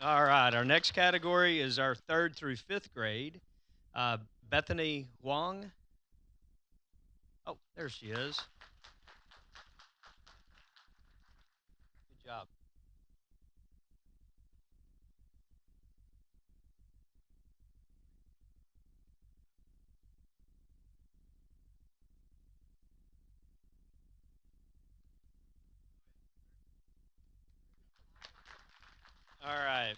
All right. Our next category is our third through fifth grade. Uh, Bethany Wong. Oh, there she is. Good job. All right.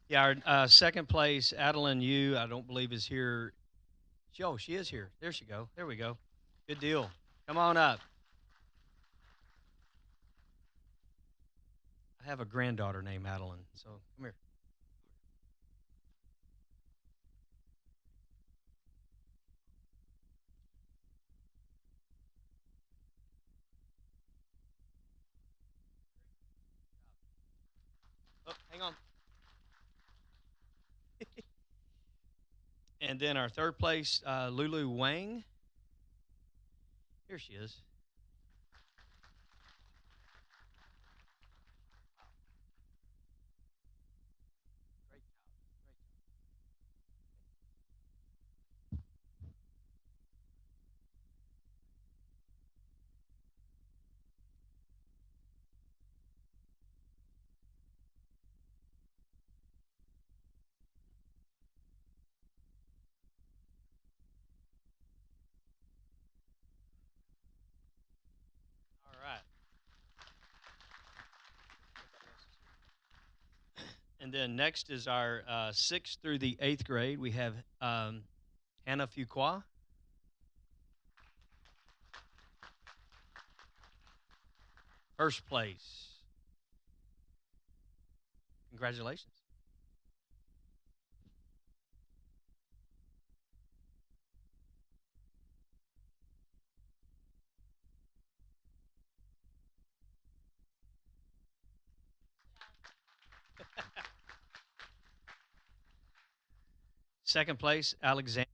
Yeah, our second place, Adeline Yu, I don't believe is here. Oh, she is here. There she go. There we go. Good deal. Come on up. I have a granddaughter named Adeline, so come here. Oh, hang on. And then our third place, Lulu Wang. Here she is. Great job. Great job. All right. And then next is our sixth through the eighth grade. We have Hannah Fuqua, first place. Congratulations. Second place, Alexander.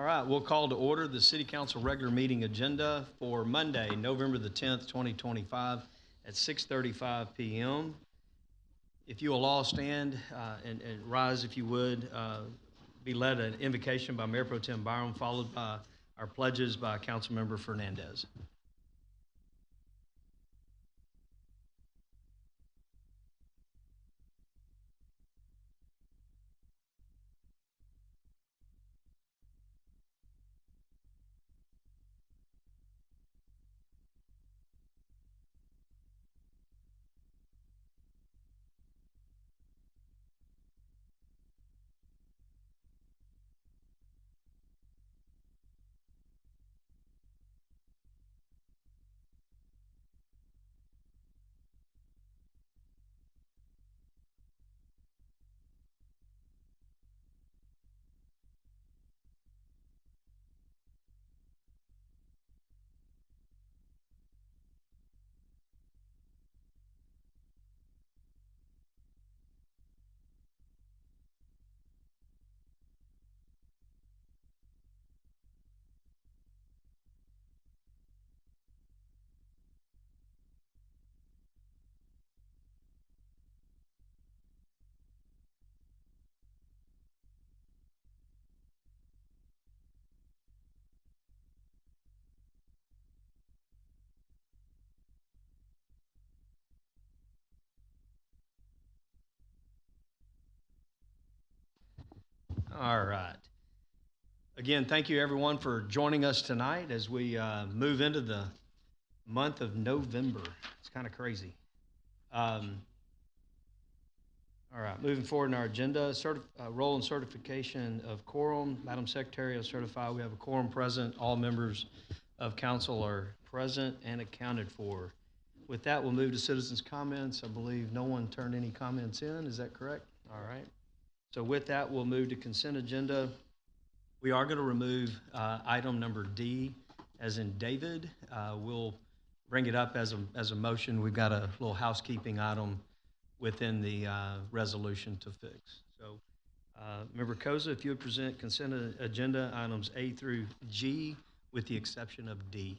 right, we'll call to order the City Council regular meeting agenda for Monday, November the 10th, 2025 at 6:35 p.m. If you will all stand and rise if you would, be led an invocation by Mayor Pro Tem Byram, followed by our pledges by Councilmember Fernandez. All right. Again, thank you everyone for joining us tonight as we move into the month of November. It's kind of crazy. All right, moving forward in our agenda, roll and certification of quorum. Madam Secretary, I certify we have a quorum present. All members of council are present and accounted for. With that, we'll move to citizens' comments. I believe no one turned any comments in. Is that correct? All right. So with that, we'll move to consent agenda. We are going to remove item number D, as in David. We'll bring it up as a motion. We've got a little housekeeping item within the resolution to fix. So, Member Koza, if you would present consent agenda items A through G, with the exception of D.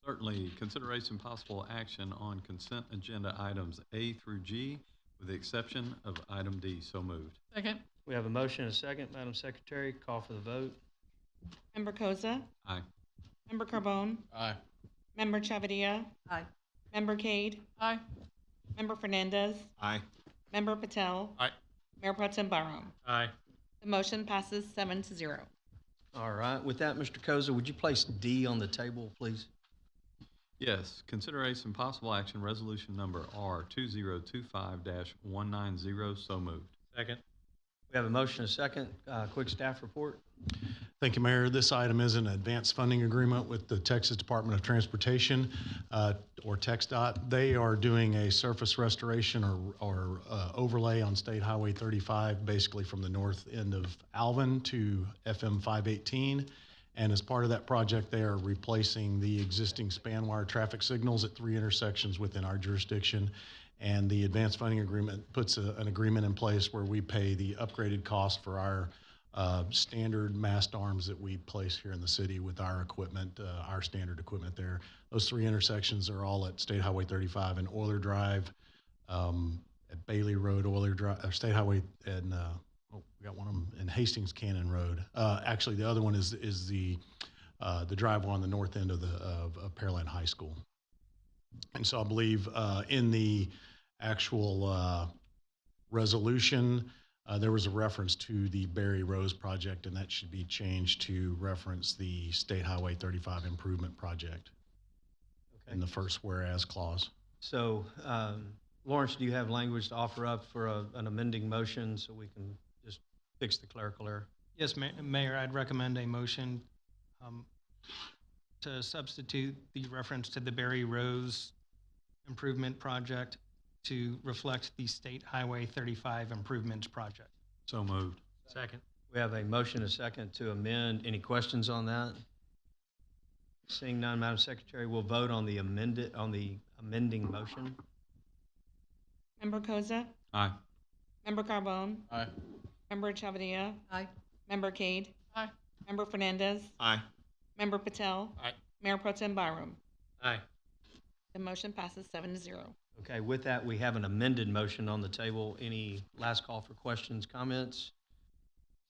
Certainly. Consideration possible action on consent agenda items A through G, with the exception of item D. So moved. Second. We have a motion and a second. Madam Secretary, call for the vote. Member Koza? Aye. Member Carbone? Aye. Member Chavidia? Aye. Member Cade? Aye. Member Fernandez? Aye. Member Patel? Aye. Mayor Pro Tem Byram? Aye. The motion passes 7-0. All right. With that, Mr. Koza, would you place D on the table, please? Yes. Consideration possible action resolution number R2025-190. So moved. Second. We have a motion and a second. Quick staff report. Thank you, Mayor. This item is an advanced funding agreement with the Texas Department of Transportation, or TxDOT. They are doing a surface restoration or overlay on State Highway 35, basically from the north end of Alvin to FM 518. And as part of that project, they are replacing the existing span wire traffic signals at 3 intersections within our jurisdiction. And the advanced funding agreement puts an agreement in place where we pay the upgraded cost for our standard mast arms that we place here in the city with our equipment, our standard equipment there. Those 3 intersections are all at State Highway 35 and Euler Drive, at Bailey Road, Euler Drive, or State Highway, and we got one of them in Hastings Cannon Road. Actually, the other one is the driveway on the north end of Pearland High School. And so I believe in the actual resolution, there was a reference to the Barry Rose project, and that should be changed to reference the State Highway 35 Improvement Project in the first whereas clause. So, Lawrence, do you have language to offer up for an amending motion so we can just fix the clerical error? Yes, Mayor, I'd recommend a motion to substitute the reference to the Barry Rose Improvement Project to reflect the State Highway 35 Improvements Project. So moved. Second. We have a motion and a second to amend. Any questions on that? Seeing none, Madam Secretary, we'll vote on the amending motion. Member Koza? Aye. Member Carbone? Aye. Member Chavidia? Aye. Member Cade? Aye. Member Fernandez, Aye. Member Patel, Aye. Mayor Pro Tem Byram. Aye. The motion passes 7-0. Okay, with that, we have an amended motion on the table. Any last call for questions, comments?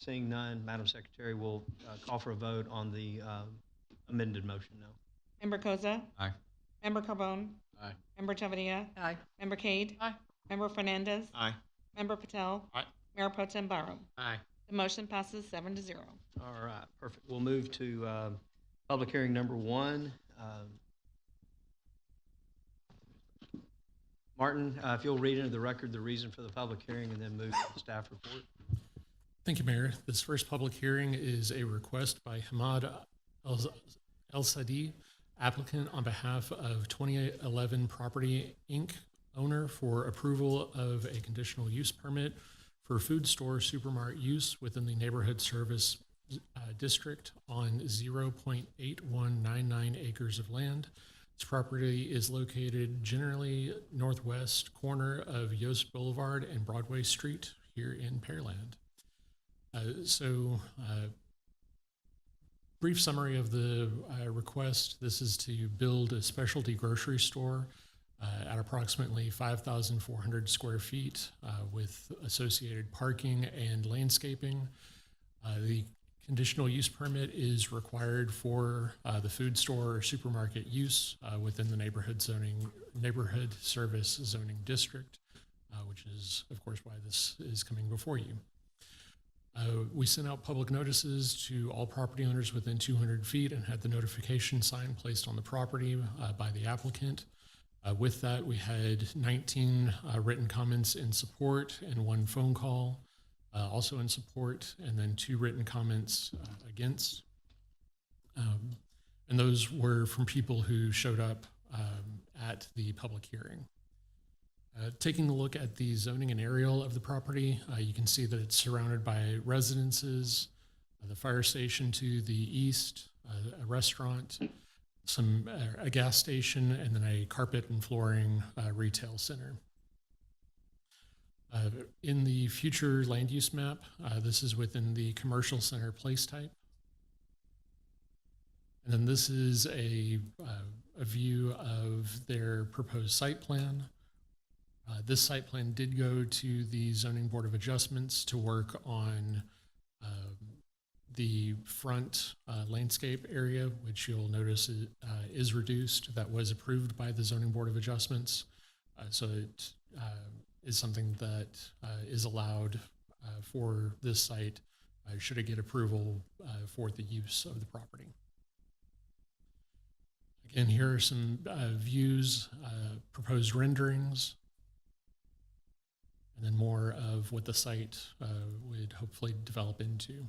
Seeing none, Madam Secretary will call for a vote on the amended motion now. Member Koza, Aye. Member Carbone, Aye. Member Chavania, Aye. Member Cade, Aye. Member Fernandez, Aye. Member Patel, Aye. Mayor Pro Tem Byram. Aye. The motion passes 7-0. All right, perfect. We'll move to public hearing number 1. Martin, if you'll read into the record the reason for the public hearing and then move to the staff report. Thank you, Mayor. This first public hearing is a request by Hamad El-Sadi, applicant on behalf of 2811 Property, Inc., owner for approval of a conditional use permit for food store supermart use within the neighborhood service district on 0.8199 acres of land. This property is located generally northwest corner of Yost Boulevard and Broadway Street here in Pearland. Brief summary of the request. This is to build a specialty grocery store at approximately 5,400 square feet with associated parking and landscaping. The conditional use permit is required for the food store or supermarket use within the neighborhood service zoning district, which is, of course, why this is coming before you. We sent out public notices to all property owners within 200 feet and had the notification sign placed on the property by the applicant. With that, we had 19 written comments in support and 1 phone call also in support, and then 2 written comments against. And those were from people who showed up at the public hearing. Taking a look at the zoning and aerial of the property, you can see that it's surrounded by residences, the fire station to the east, a restaurant, a gas station, and then a carpet and flooring retail center. In the future land use map, this is within the commercial center place type. And then this is a view of their proposed site plan. This site plan did go to the Zoning Board of Adjustments to work on the front landscape area, which you'll notice is reduced. That was approved by the Zoning Board of Adjustments. So it is something that is allowed for this site should it get approval for the use of the property. Again, here are some views, proposed renderings, and then more of what the site would hopefully develop into.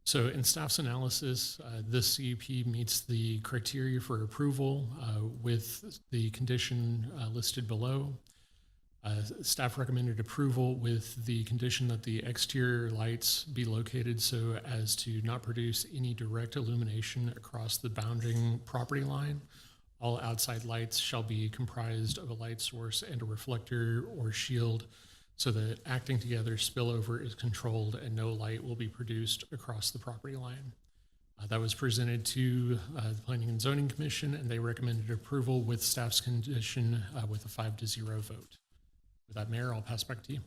So in staff's analysis, this CUP meets the criteria for approval with the condition listed below. Staff recommended approval with the condition that the exterior lights be located so as to not produce any direct illumination across the bounding property line. All outside lights shall be comprised of a light source and a reflector or shield so that acting together spillover is controlled and no light will be produced across the property line. That was presented to the Planning and Zoning Commission, and they recommended approval with staff's condition with a 5-0 vote. With that, Mayor, I'll pass back to you.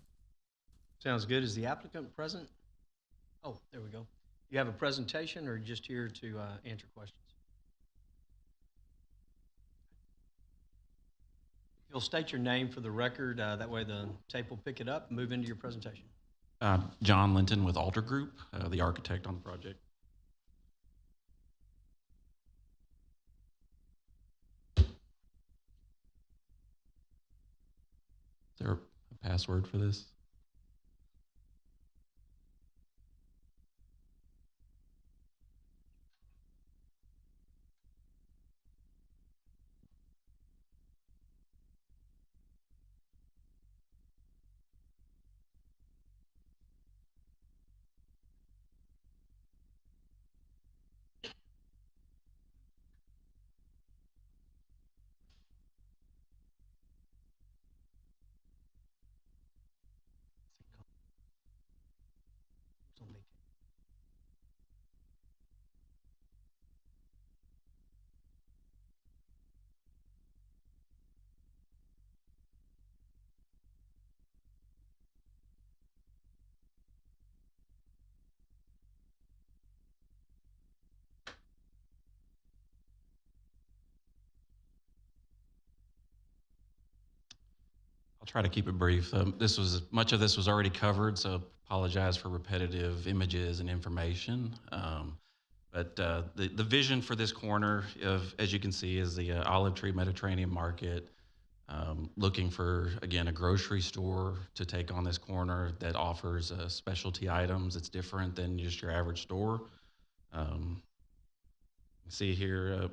Sounds good. Is the applicant present? Oh, there we go. You have a presentation or just here to answer questions? You'll state your name for the record. That way the tape will pick it up. Move into your presentation. John Linton with Alter Group, the architect on the project. Is there a password for this? I'll try to keep it brief. Much of this was already covered, so apologize for repetitive images and information. But the vision for this corner, as you can see, is the Olive Tree Mediterranean Market. Looking for, again, a grocery store to take on this corner that offers specialty items. It's different than just your average store. See here,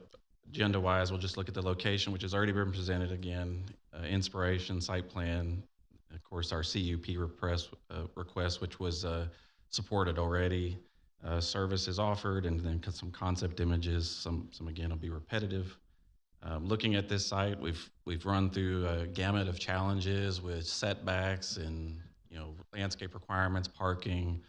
agenda-wise, we'll just look at the location, which has already been presented again, inspiration, site plan, of course, our CUP request, which was supported already. Services offered, and then some concept images. Some again will be repetitive. Looking at this site, we've run through a gamut of challenges with setbacks and landscape requirements, parking.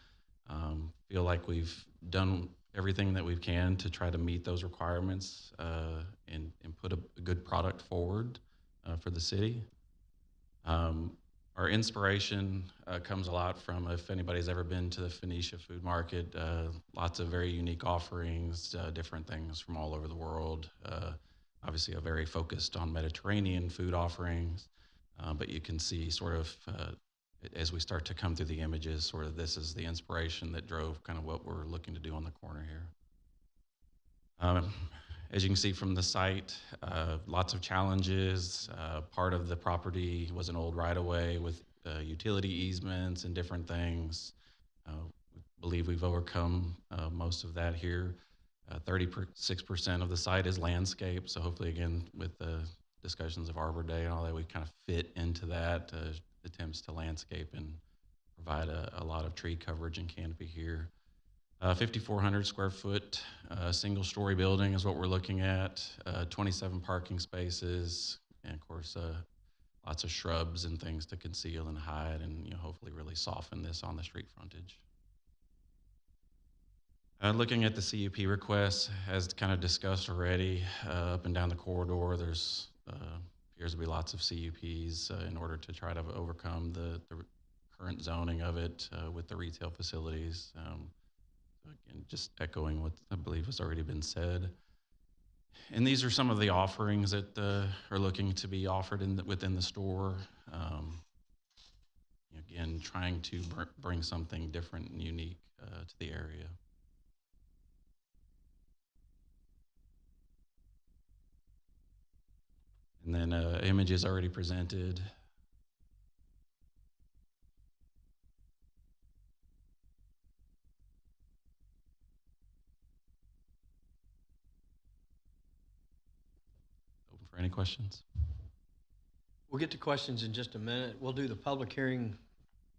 Feel like we've done everything that we can to try to meet those requirements and put a good product forward for the city. Our inspiration comes a lot from, if anybody's ever been to the Phoenicia Food Market, lots of very unique offerings, different things from all over the world. Obviously, very focused on Mediterranean food offerings, but you can see sort of as we start to come through the images, sort of this is the inspiration that drove kind of what we're looking to do on the corner here. As you can see from the site, lots of challenges. Part of the property was an old right-of-way with utility easements and different things. We believe we've overcome most of that here. 36% of the site is landscape, so hopefully, again, with the discussions of Arbor Day and all that, we kind of fit into that, attempts to landscape and provide a lot of tree coverage and canopy here. 5,400 square foot single-story building is what we're looking at. 27 parking spaces, and of course, lots of shrubs and things to conceal and hide, and hopefully really soften this on the street frontage. Looking at the CUP requests, as kind of discussed already, up and down the corridor, there's appears to be lots of CUPs in order to try to overcome the current zoning of it with the retail facilities. Again, just echoing what I believe has already been said. And these are some of the offerings that are looking to be offered within the store. Again, trying to bring something different and unique to the area. And then images already presented. Open for any questions? We'll get to questions in just a minute. We'll do the public hearing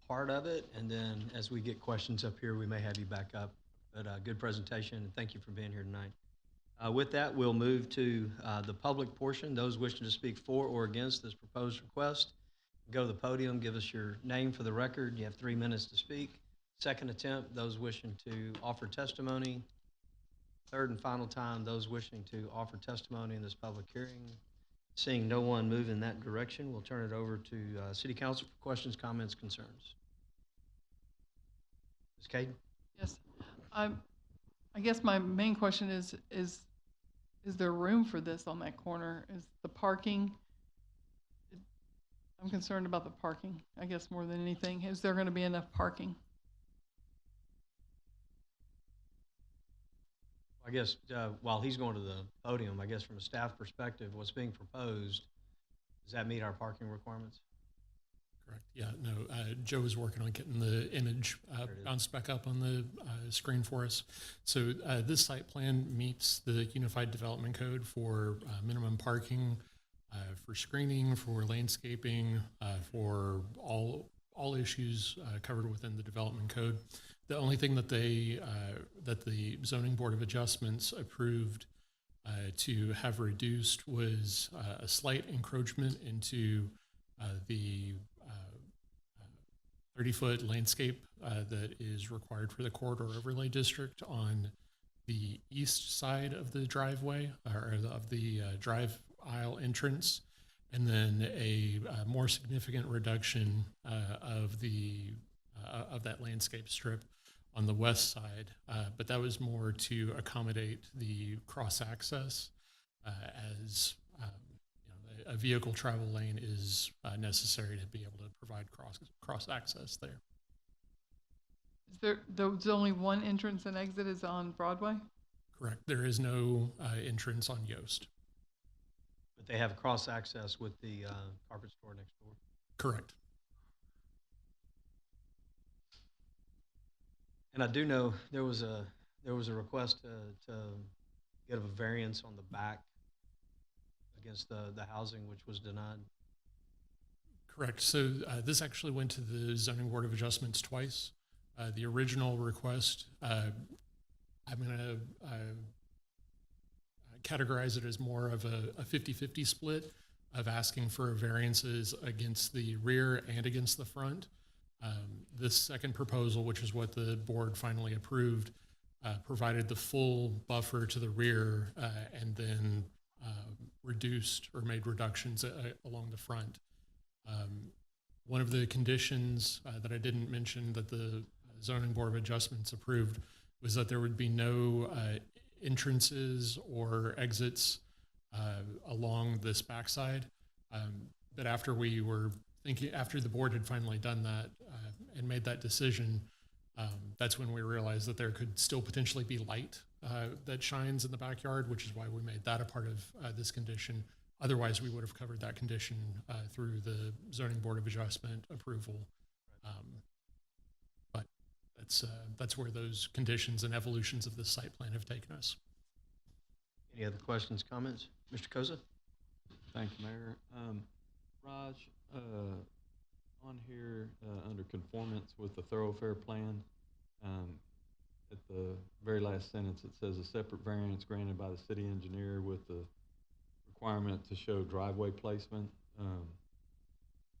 part of it, and then as we get questions up here, we may have you back up. But good presentation, and thank you for being here tonight. With that, we'll move to the public portion. Those wishing to speak for or against this proposed request, go to the podium, give us your name for the record. You have 3 minutes to speak. Second attempt, those wishing to offer testimony. Third and final time, those wishing to offer testimony in this public hearing. Seeing no one move in that direction, we'll turn it over to City Council for questions, comments, concerns. Ms. Caden? Yes. I guess my main question is there room for this on that corner? Is the parking, I'm concerned about the parking, I guess, more than anything. Is there going to be enough parking? I guess while he's going to the podium, I guess from a staff perspective, what's being proposed, does that meet our parking requirements? Correct. Yeah, no, Joe is working on getting the image bounced back up on the screen for us. So this site plan meets the Unified Development Code for minimum parking, for screening, for landscaping, for all issues covered within the development code. The only thing that that the Zoning Board of Adjustments approved to have reduced was a slight encroachment into the 30-foot landscape that is required for the corridor overlay district on the east side of the driveway or of the drive aisle entrance, and then a more significant reduction of that landscape strip on the west side, but that was more to accommodate the cross access as a vehicle travel lane is necessary to be able to provide cross access there. There's only one entrance and exit is on Broadway? Correct. There is no entrance on Yost. But they have cross access with the carpet store next door. Correct. And I do know there was a request to get a variance on the back against the housing, which was denied. Correct. So this actually went to the Zoning Board of Adjustments twice. The original request, I'm going to categorize it as more of a 50-50 split of asking for variances against the rear and against the front. This second proposal, which is what the board finally approved, provided the full buffer to the rear and then reduced or made reductions along the front. One of the conditions that I didn't mention that the Zoning Board of Adjustments approved was that there would be no entrances or exits along this backside. But after we were thinking, after the board had finally done that and made that decision, that's when we realized that there could still potentially be light that shines in the backyard, which is why we made that a part of this condition. Otherwise, we would have covered that condition through the Zoning Board of Adjustment approval. But that's where those conditions and evolutions of the site plan have taken us. Any other questions, comments? Mr. Koza? Thank you, Mayor. Raj, on here, under conformance with the thoroughfare plan, at the very last sentence, it says a separate variance granted by the city engineer with the requirement to show driveway placement.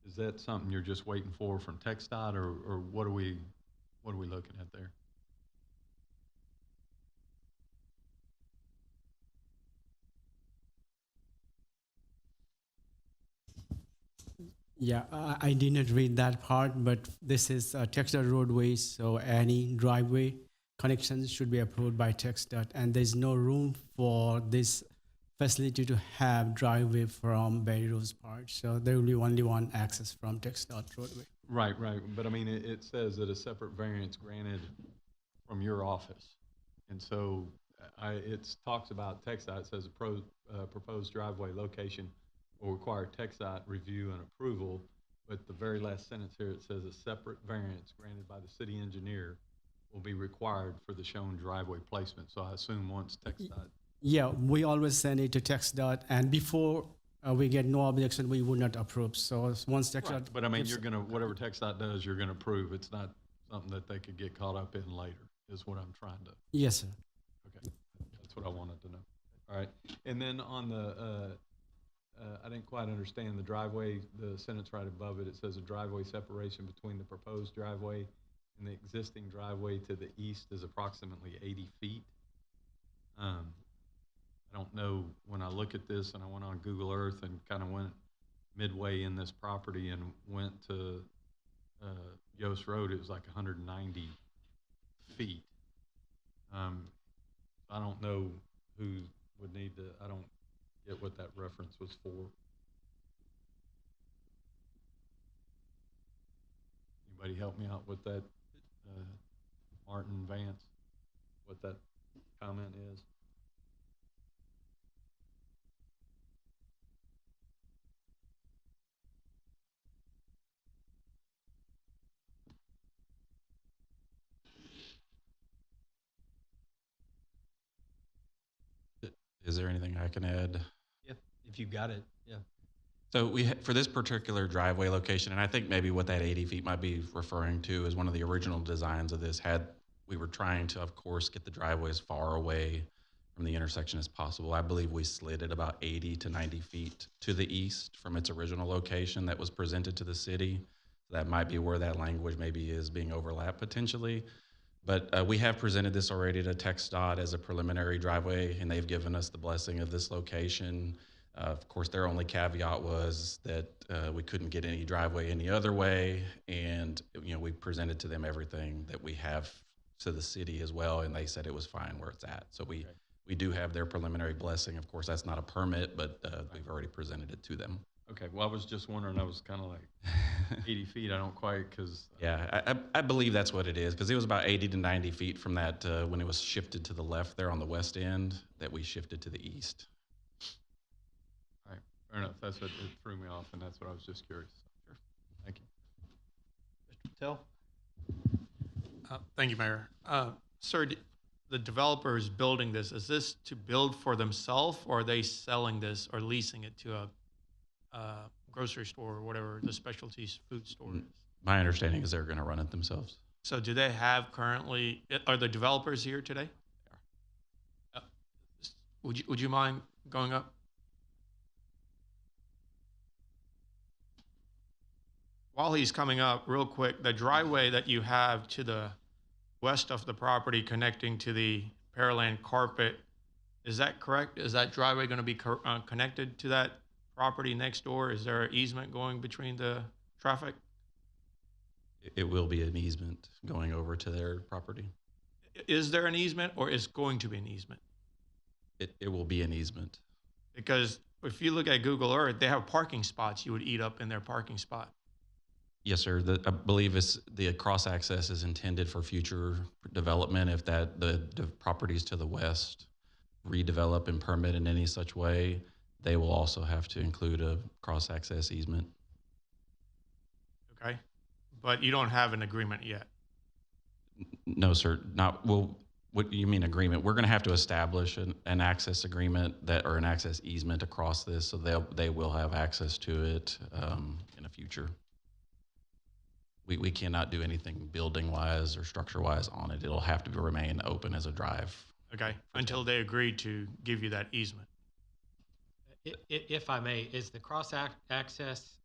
Is that something you're just waiting for from TxDOT, or what are we looking at there? Yeah, I did not read that part, but this is TxDOT roadways, so any driveway connections should be approved by TxDOT, and there's no room for this facility to have driveway from Berry Rose Park, so there will be only one access from TxDOT roadway. Right, but I mean, it says that a separate variance granted from your office. And so it talks about TxDOT, it says a proposed driveway location will require TxDOT review and approval, but the very last sentence here, it says a separate variance granted by the city engineer will be required for the shown driveway placement. So I assume once TxDOT. Yeah, we always send it to TxDOT, and before we get no objection, we would not approve. So once TxDOT. Right, but I mean, gives- you're gonna, whatever TxDOT does, you're gonna approve. It's not something that they could get caught up in later, is what I'm trying to. Yes, sir. Okay, that's what I wanted to know. All right, and then on the, I didn't quite understand the driveway, the sentence right above it, it says a driveway separation between the proposed driveway and the existing driveway to the east is approximately 80 feet. I don't know, when I look at this, and I went on Google Earth and kind of went midway in this property and went to Yost Road, it was like 190 feet. I don't know who would need to, I don't get what that reference was for. Anybody help me out with that, Martin Vance, what that comment is? Is there anything I can add? Yeah, if you got it, yeah. So for this particular driveway location, and I think maybe what that 80 feet might be referring to is one of the original designs of this we were trying to, of course, get the driveway as far away from the intersection as possible. I believe we slid it about 80 to 90 feet to the east from its original location that was presented to the city. That might be where that language maybe is being overlapped potentially. But we have presented this already to TxDOT as a preliminary driveway, and they've given us the blessing of this location. Of course, their only caveat was that we couldn't get any driveway any other way, and we presented to them everything that we have to the city as well, and they said it was fine where it's at. So we We do have their preliminary blessing. Of course, that's not a permit, but we've already presented it to them. Okay, well, I was just wondering, I was kind of like 80 feet, I don't quite, because. Yeah, I believe that's what it is, because it was about 80 to 90 feet from that, when it was shifted to the left there on the west end, that we shifted to the east. All right, fair enough, that's what, it threw me off, and that's what I was just curious. Sure. Thank you. Mr. Patel? Thank you, Mayor. Sir, the developer is building this. Is this to build for themselves, or are they selling this or leasing it to a grocery store or whatever the specialty food store is? My understanding is they're going to run it themselves. So do they have currently, are the developers here today? Would you mind going up? While he's coming up, real quick, the driveway that you have to the west of the property connecting to the Pearland Carpet, is that correct? Is that driveway going to be connected to that property next door? Is there an easement going between the traffic? It will be an easement going over to their property. Is there an easement, or is going to be an easement? It will be an easement. Because if you look at Google Earth, they have parking spots you would eat up in their parking spot. Yes, sir. I believe the cross access is intended for future development. If the properties to the west redevelop and permit in any such way, they will also have to include a cross access easement. Okay, but you don't have an agreement yet. No, sir. Not well. What do you mean agreement? We're going to have to establish an access agreement or an access easement across this, so they will have access to it in the future. We cannot do anything building-wise or structure-wise on it. It'll have to remain open as a drive. Okay, until they agree to give you that easement. If I may, is the cross access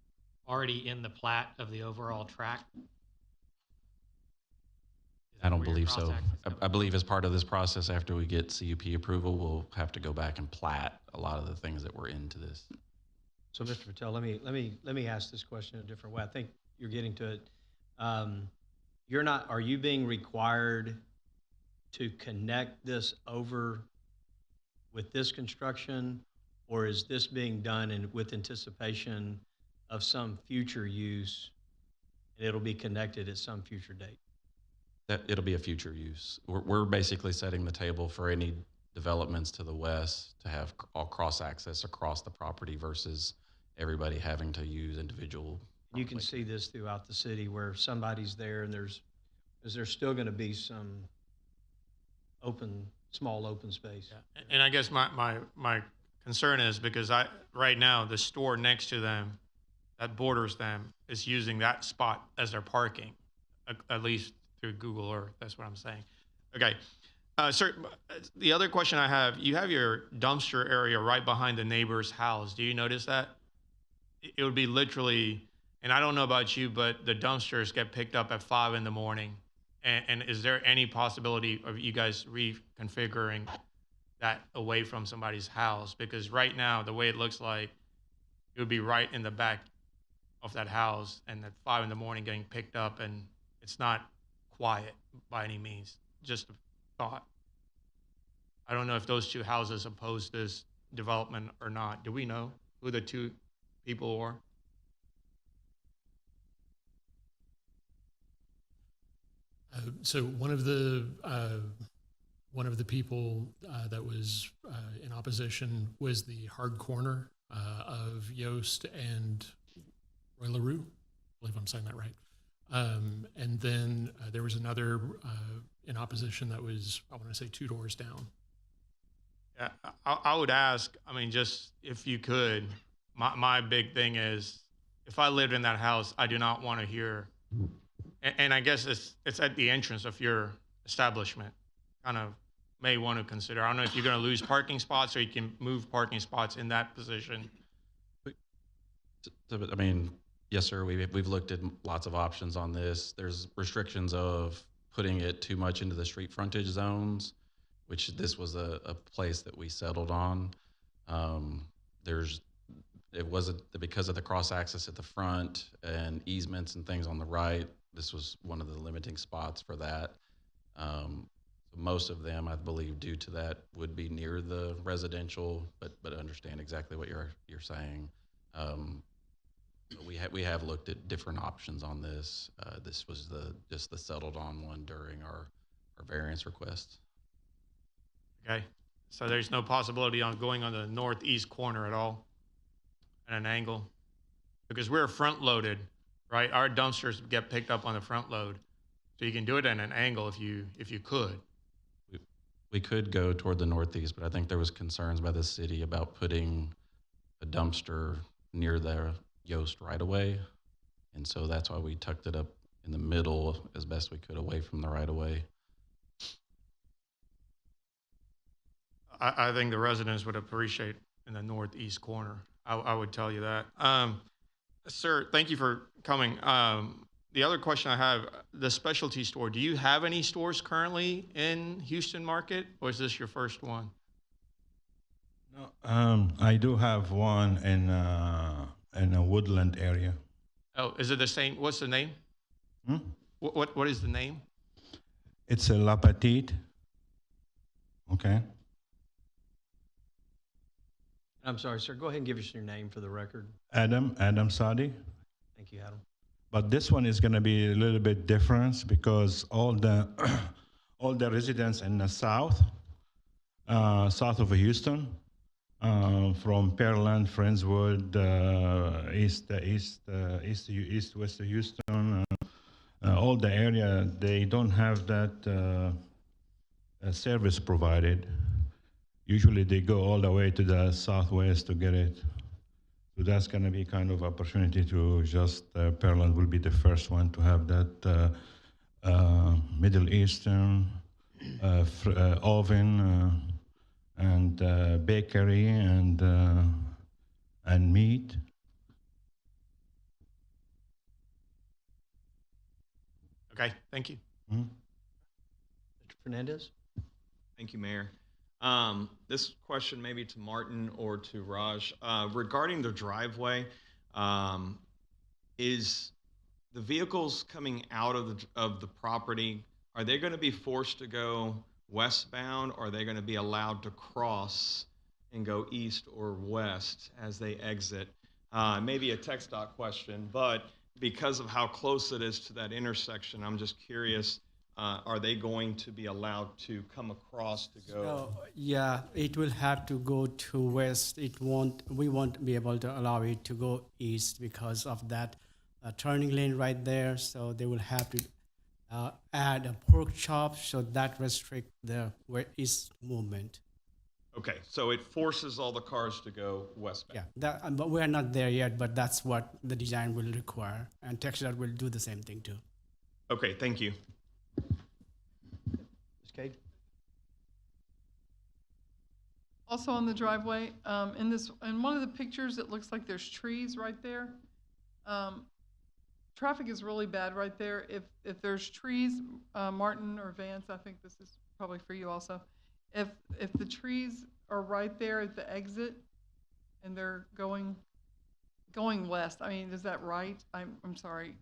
already in the plat of the overall tract? I don't believe so. I believe as part of this process, after we get CUP approval, we'll have to go back and plat a lot of the things that were into this. So, Mr. Patel, let me ask this question a different way. I think you're getting to it. Are you being required to connect this over with this construction, or is this being done with anticipation of some future use, and it'll be connected at some future date? That it'll be a future use. We're basically setting the table for any developments to the west to have all cross access across the property versus everybody having to use individual. You can see this throughout the city where somebody's there, and is there still going to be some small open space? Yeah. And I guess my concern is because right now the store next to them that borders them is using that spot as their parking, at least through Google Earth. That's what I'm saying. Okay. Sir, the other question I have, you have your dumpster area right behind the neighbor's house. Do you notice that? It would be literally, and I don't know about you, but the dumpsters get picked up at 5 in the morning. And is there any possibility of you guys reconfiguring that away from somebody's house? Because right now, the way it looks like, it would be right in the back of that house, and at 5 in the morning getting picked up, and it's not quiet by any means. Just a thought. I don't know if those two houses oppose this development or not. Do we know who the two people are? So one of the people that was in opposition was the hard corner of Yost and Roy LaRue. I believe I'm saying that right. And then there was another in opposition that was, I want to say, 2 doors down. Yeah, I would ask, I mean, just if you could, my big thing is, if I lived in that house, I do not want to hear, and I guess it's at the entrance of your establishment, kind of may want to consider. I don't know if you're going to lose parking spots or you can move parking spots in that position. I mean, yes, sir. We've looked at lots of options on this. There's restrictions of putting it too much into the street frontage zones, which this was a place that we settled on. It wasn't because of the cross access at the front and easements and things on the right. This was one of the limiting spots for that. So most of them, I believe, due to that, would be near the residential, but understand exactly what you're saying. But we have looked at different options on this. This was just the settled on one during our variance request. Okay, so there's no possibility on going on the northeast corner at all at an angle? Because we're front loaded, right? Our dumpsters get picked up on the front load. So you can do it at an angle if you could. We could go toward the northeast, but I think there was concerns by the city about putting a dumpster near the Yost right away. And so that's why we tucked it up in the middle as best we could away from the right of way. I think the residents would appreciate in the northeast corner. I would tell you that. Sir, thank you for coming. The other question I have, the specialty store, do you have any stores currently in Houston market, or is this your first one? No, I do have one in a Woodland area. Oh, is it the same? What's the name? Hmm? What is the name? It's a La Petite. Okay. I'm sorry, sir. Go ahead and give us your name for the record. Adam Sadi. Thank you, Adam. But this one is going to be a little bit different because all the all the residents in the south of Houston, from Pearland, Friendswood, east, west of Houston, all the area, they don't have that service provided. Usually they go all the way to the southwest to get it. So that's going to be kind of opportunity to just, Pearland will be the first one to have that Middle Eastern oven and bakery and meat. Okay, thank you. Mm-hmm. Mr. Fernandez? Thank you, Mayor. This question maybe to Martin or to Raj. Regarding the driveway, is the vehicles coming out of the property, are they going to be forced to go westbound, or are they going to be allowed to cross and go east or west as they exit? Maybe a text dot question, but because of how close it is to that intersection, I'm just curious, are they going to be allowed to come across to go? So, yeah, it will have to go to west. We won't be able to allow it to go east because of that turning lane right there. So they will have to add a pork chop, so that restrict the east movement. Okay, so it forces all the cars to go westbound. Yeah, but we're not there yet, but that's what the design will require. And TxDOT will do the same thing too. Okay, thank you. Ms. Cade? Also on the driveway, in one of the pictures, it looks like there's trees right there. Traffic is really bad right there. If there's trees, Martin or Vance, I think this is probably for you also. If the trees are right there at the exit and they're going west, I mean, is that right? I'm sorry.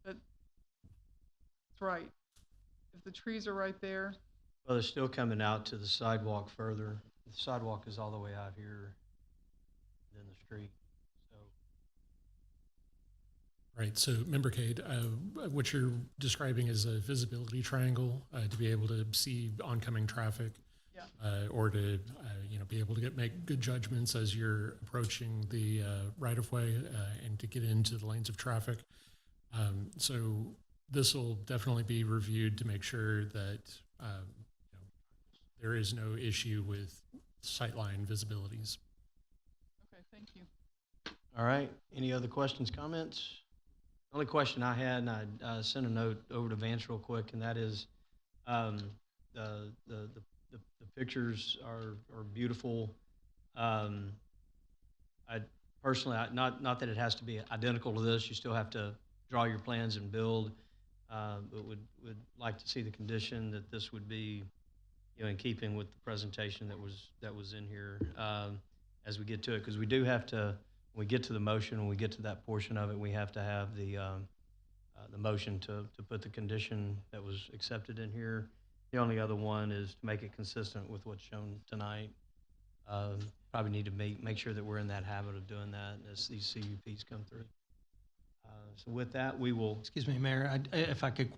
That's right. If the trees are right there. Well, they're still coming out to the sidewalk further. The sidewalk is all the way out here than the street. So Right, so Member Cade, what you're describing is a visibility triangle to be able to see oncoming traffic, or to be able to make good judgments as you're approaching the right of way and to get into the lanes of traffic. So this will definitely be reviewed to make sure that there is no issue with sightline visibilities. Okay, thank you. all right, any other questions, comments? The only question I had, and I sent a note over to Vance real quick, and that is the pictures are beautiful. I personally, not that it has to be identical to this. You still have to draw your plans and build, but would like to see the condition that this would be, in keeping with the presentation that was in here as we get to it, because we do have to. When we get to the motion, when we get to that portion of it, we have to have the motion to put the condition that was accepted in here. The only other one is to make it consistent with what's shown tonight. Probably need to make sure that we're in that habit of doing that as these CUPs come through. So with that, we will. Excuse me, Mayor, if I could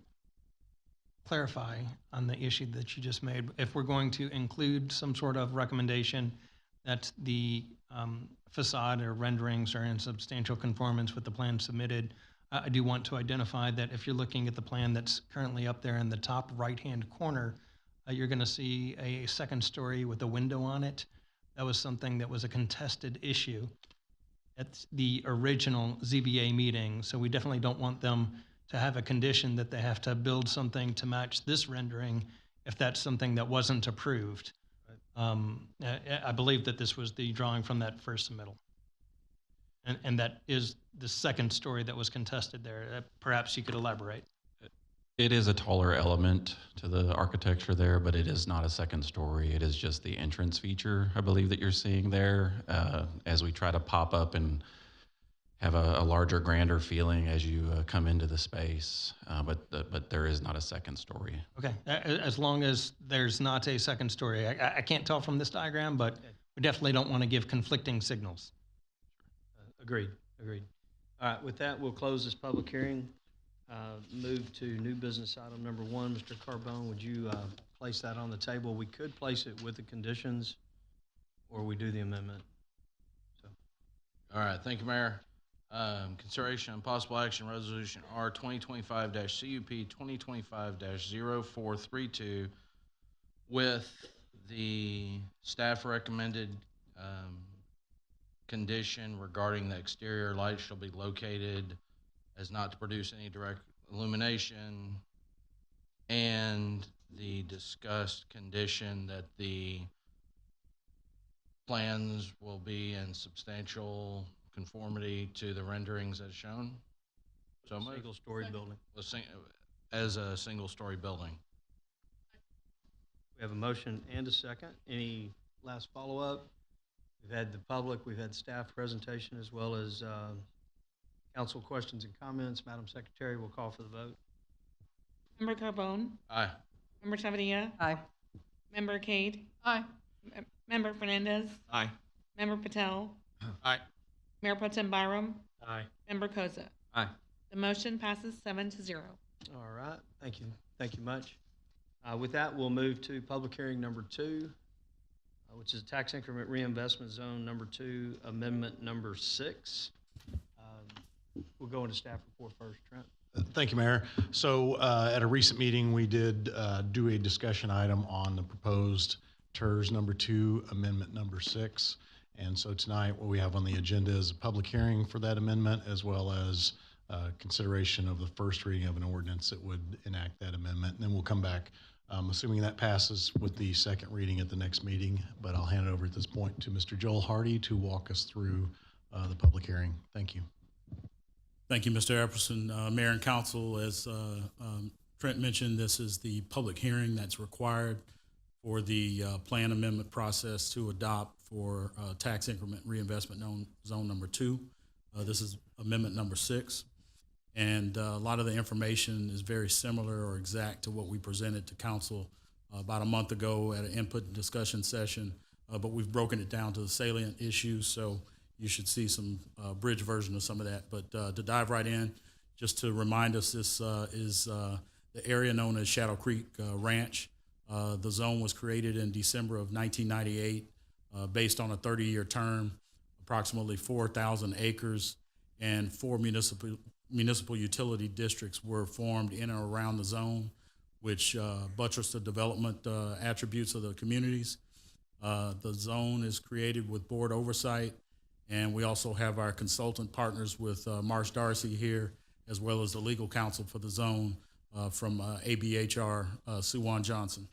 clarify on the issue that you just made. If we're going to include some sort of recommendation that the facade or renderings are in substantial conformance with the plan submitted, I do want to identify that if you're looking at the plan that's currently up there in the top right-hand corner, you're going to see a second story with a window on it. That was something that was a contested issue at the original ZBA meeting, so we definitely don't want them to have a condition that they have to build something to match this rendering if that's something that wasn't approved. I believe that this was the drawing from that first submittal. And that is the second story that was contested there. Perhaps you could elaborate. It is a taller element to the architecture there, but it is not a second story. It is just the entrance feature, I believe, that you're seeing there, as we try to pop up and have a larger, grander feeling as you come into the space. But there is not a second story. Okay, as long as there's not a second story. I can't tell from this diagram, but we definitely don't want to give conflicting signals. Agreed. All right, with that, we'll close this public hearing. Move to new business item number 1. Mr. Carbone, would you place that on the table? We could place it with the conditions, or we do the amendment. All right, thank you, Mayor. Consideration and possible action, resolution R 2025-CUP 2025-0432 with the staff recommended condition regarding the exterior lights shall be located as not to produce any direct illumination, and the discussed condition that the plans will be in substantial conformity to the renderings as shown. So Single-story building. As a single-story building. We have a motion and a second. Any last follow-up? We've had the public, we've had staff presentation, as well as council questions and comments. Madam Secretary will call for the vote. Member Carbone? Aye. Member Chavadilla? Aye. Member Cade? Aye. Member Fernandez? Aye. Member Patel? Aye. Mayor Pro Tem Byram? Aye. Member Koza? Aye. The motion passes 7-0. All right, thank you much. With that, we'll move to public hearing number 2, which is tax increment reinvestment zone number 2, amendment number 6. We'll go into staff report first. Trent. Thank you, Mayor. So at a recent meeting, we did do a discussion item on the proposed TERS number 2, amendment number 6. And so tonight, what we have on the agenda is a public hearing for that amendment, as well as consideration of the first reading of an ordinance that would enact that amendment. And then we'll come back, assuming that passes, with the second reading at the next meeting. But I'll hand it over at this point to Mr. Joel Hardy to walk us through the public hearing. Thank you. Thank you, Mr. Epperson. Mayor and Council, as Trent mentioned, this is the public hearing that's required for the plan amendment process to adopt for tax increment reinvestment zone number 2. This is amendment number 6. And a lot of the information is very similar or exact to what we presented to Council about a month ago at an input and discussion session, but we've broken it down to the salient issues. So you should see some bridge version of some of that. But to dive right in, just to remind us, this is the area known as Shadow Creek Ranch. The zone was created in December of 1998 based on a 30-year term, approximately 4,000 acres, and 4 municipal utility districts were formed in and around the zone, which buttress the development attributes of the communities. The zone is created with board oversight, and we also have our consultant partners with Marsh Darcy here, as well as the legal counsel for the zone from ABHR, Suwan Johnson.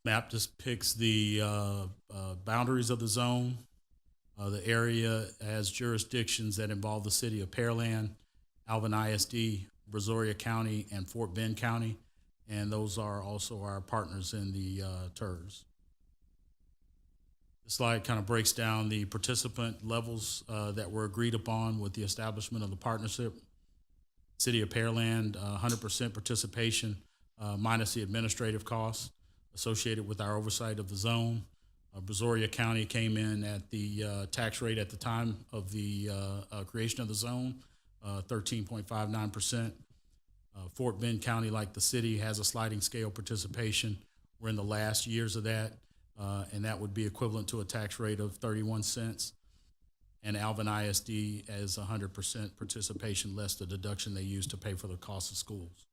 Map just picks the boundaries of the zone. The area has jurisdictions that involve the city of Pearland, Alvin ISD, Brazoria County, and Fort Bend County, and those are also our partners in the TERS. The slide kind of breaks down the participant levels that were agreed upon with the establishment of the partnership. City of Pearland, 100% participation minus the administrative costs associated with our oversight of the zone. Brazoria County came in at the tax rate at the time of the creation of the zone, 13.59%. Fort Bend County, like the city, has a sliding scale participation. We're in the last years of that, and that would be equivalent to a tax rate of 31 cents. And Alvin ISD as 100% participation less the deduction they use to pay for the cost of schools.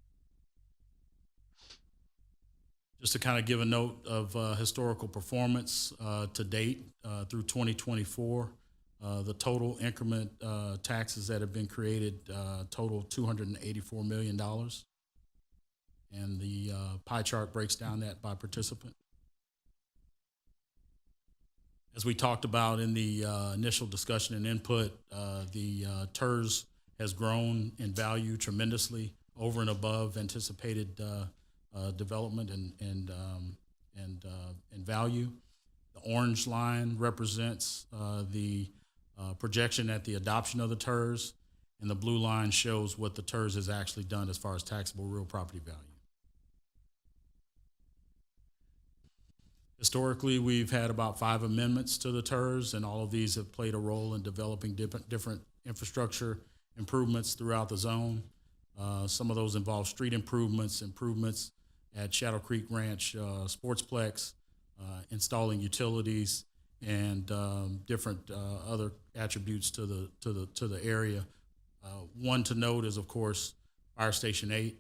Just to kind of give a note of historical performance to date through 2024, the total increment taxes that have been created total $284 million. And the pie chart breaks down that by participant. As we talked about in the initial discussion and input, the TERS has grown in value tremendously over and above anticipated development and value. The orange line represents the projection at the adoption of the TERS, and the blue line shows what the TERS has actually done as far as taxable real property value. Historically, we've had about 5 amendments to the TERS, and all of these have played a role in developing different infrastructure improvements throughout the zone. Some of those involve street improvements at Shadow Creek Ranch Sportsplex, installing utilities, and different other attributes to the area. One to note is, of course, Fire Station 8,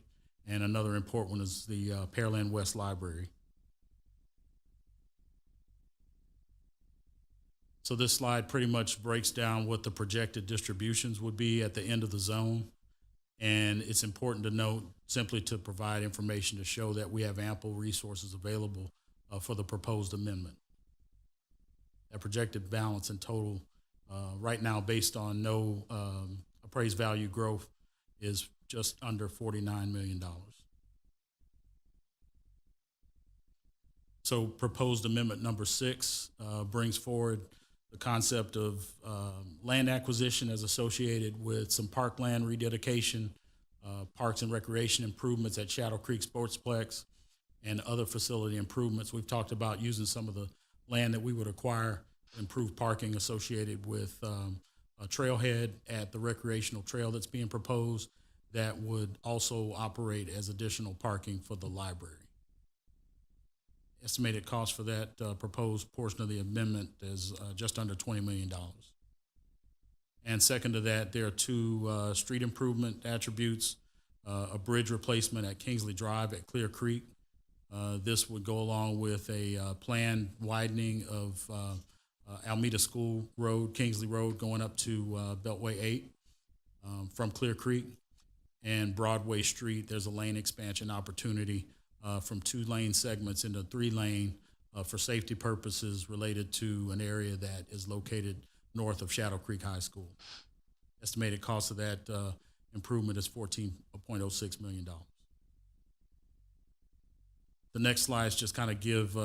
and another important one is the Pearland West Library. So this slide pretty much breaks down what the projected distributions would be at the end of the zone. And it's important to note, simply to provide information to show that we have ample resources available for the proposed amendment. That projected balance in total right now, based on no appraised value growth, is just under $49 million. So proposed amendment number 6 brings forward the concept of land acquisition as associated with some parkland rededication, parks and recreation improvements at Shadow Creek Sportsplex, and other facility improvements. We've talked about using some of the land that we would acquire to improve parking associated with a trailhead at the recreational trail that's being proposed that would also operate as additional parking for the library. Estimated cost for that proposed portion of the amendment is just under $20 million. And second to that, there are 2 street improvement attributes, a bridge replacement at Kingsley Drive at Clear Creek. This would go along with a planned widening of Alameda School Road, Kingsley Road, going up to Beltway 8 from Clear Creek. And Broadway Street, there's a lane expansion opportunity from 2 lane segments into 3 lane for safety purposes related to an area that is located north of Shadow Creek High School. Estimated cost of that improvement is $14.06 million. The next slides just kind of give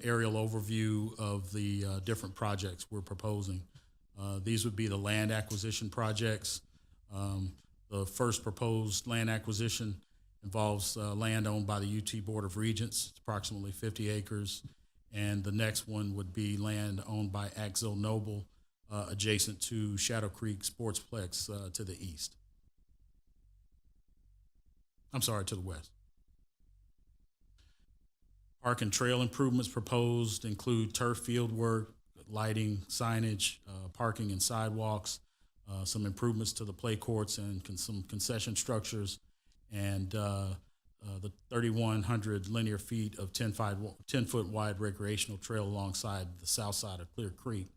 aerial overview of the different projects we're proposing. These would be the land acquisition projects. The first proposed land acquisition involves land owned by the UT Board of Regents. It's approximately 50 acres. And the next one would be land owned by Axel Noble, adjacent to Shadow Creek Sportsplex to the east. I'm sorry, to the west. Park and trail improvements proposed include turf field work, lighting, signage, parking and sidewalks, some improvements to the play courts and some concession structures, and the 3,100 linear feet of 10-foot wide recreational trail alongside the south side of Clear Creek,